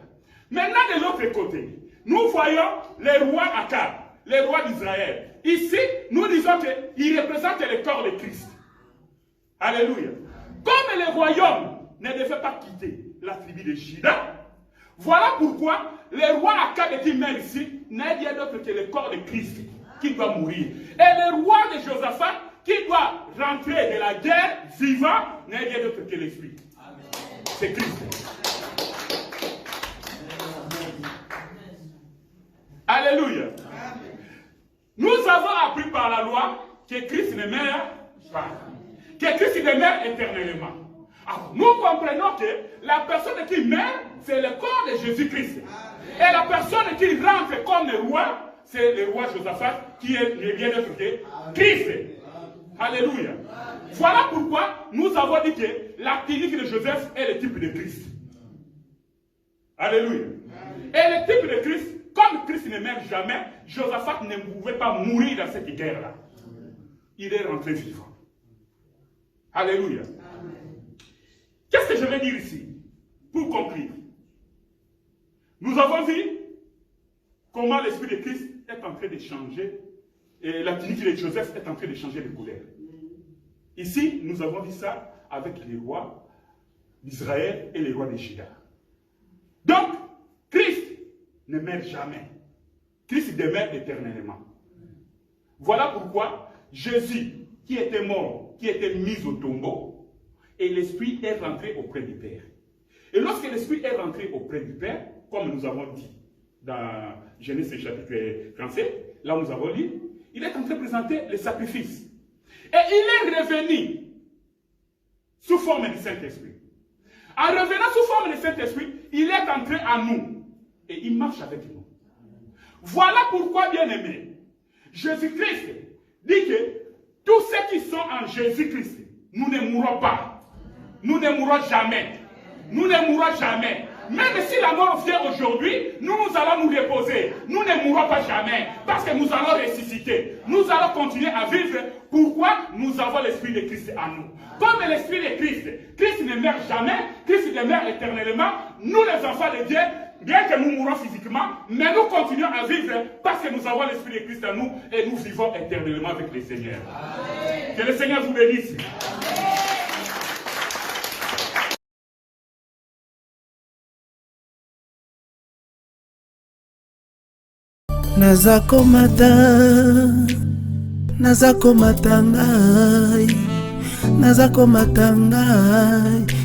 Maintenant, de l'autre côté, nous voyons les rois Akab, les rois d'Israël. Ici, nous disons qu'ils représentent le corps de Christ. Alléluia. Comme le royaume ne devait pas quitter la tribu de Juda, voilà pourquoi le roi Akab qui meurt ici n'est rien d'autre que le corps de Christ qui doit mourir. Et le roi de Josaphat qui doit rentrer de la guerre vivant n'est rien d'autre que l'esprit. C'est Christ. Alléluia. Nous avons appris par la loi que Christ ne meurt pas. Que Christ demeure éternellement. Alors, nous comprenons que la personne qui meurt, c'est le corps de Jésus-Christ. Et la personne qui rentre comme le roi, c'est le roi Josaphat qui est bien d'autre que Christ. Alléluia. Voilà pourquoi nous avons dit que la clinique de Joseph est le type de Christ. Alléluia. Et le type de Christ, comme Christ ne meurt jamais, Josaphat ne pouvait pas mourir dans cette guerre-là. Il est rentré vivant. Alléluia. Qu'est-ce que je vais dire ici? Pour conclure. Nous avons vu comment l'esprit de Christ est en train de changer et la clinique de Joseph est en train de changer de couleur. Ici, nous avons vu ça avec les rois d'Israël et les rois de Juda. Donc, Christ ne meurt jamais. Christ demeure éternellement. Voilà pourquoi Jésus, qui était mort, qui était mis au tombeau, et l'Esprit est rentré auprès du Père. Et lorsque l'Esprit est rentré auprès du Père, comme nous avons dit dans Genèse chapitre 37, là où nous avons lu, il est en train de présenter le sacrifice. Et il est revenu sous forme du Saint-Esprit. En revenant sous forme du Saint-Esprit, il est entré en nous. Et il marche avec nous. Voilà pourquoi, bien-aimés, Jésus-Christ dit que tous ceux qui sont en Jésus-Christ, nous ne mourrons pas. Nous ne mourrons jamais. Nous ne mourrons jamais. Même si la mort vient aujourd'hui, nous allons nous reposer. Nous ne mourrons pas jamais parce que nous allons ressusciter. Nous allons continuer à vivre. Pourquoi? Nous avons l'Esprit de Christ en nous. Comme l'Esprit de Christ, Christ ne meurt jamais, Christ demeure éternellement. Nous les enfants de Dieu, bien que nous mourons physiquement, mais nous continuons à vivre parce que nous avons l'Esprit de Christ en nous et nous vivons éternellement avec le Seigneur. Amen. Que le Seigneur vous bénisse. Nazakomata ngai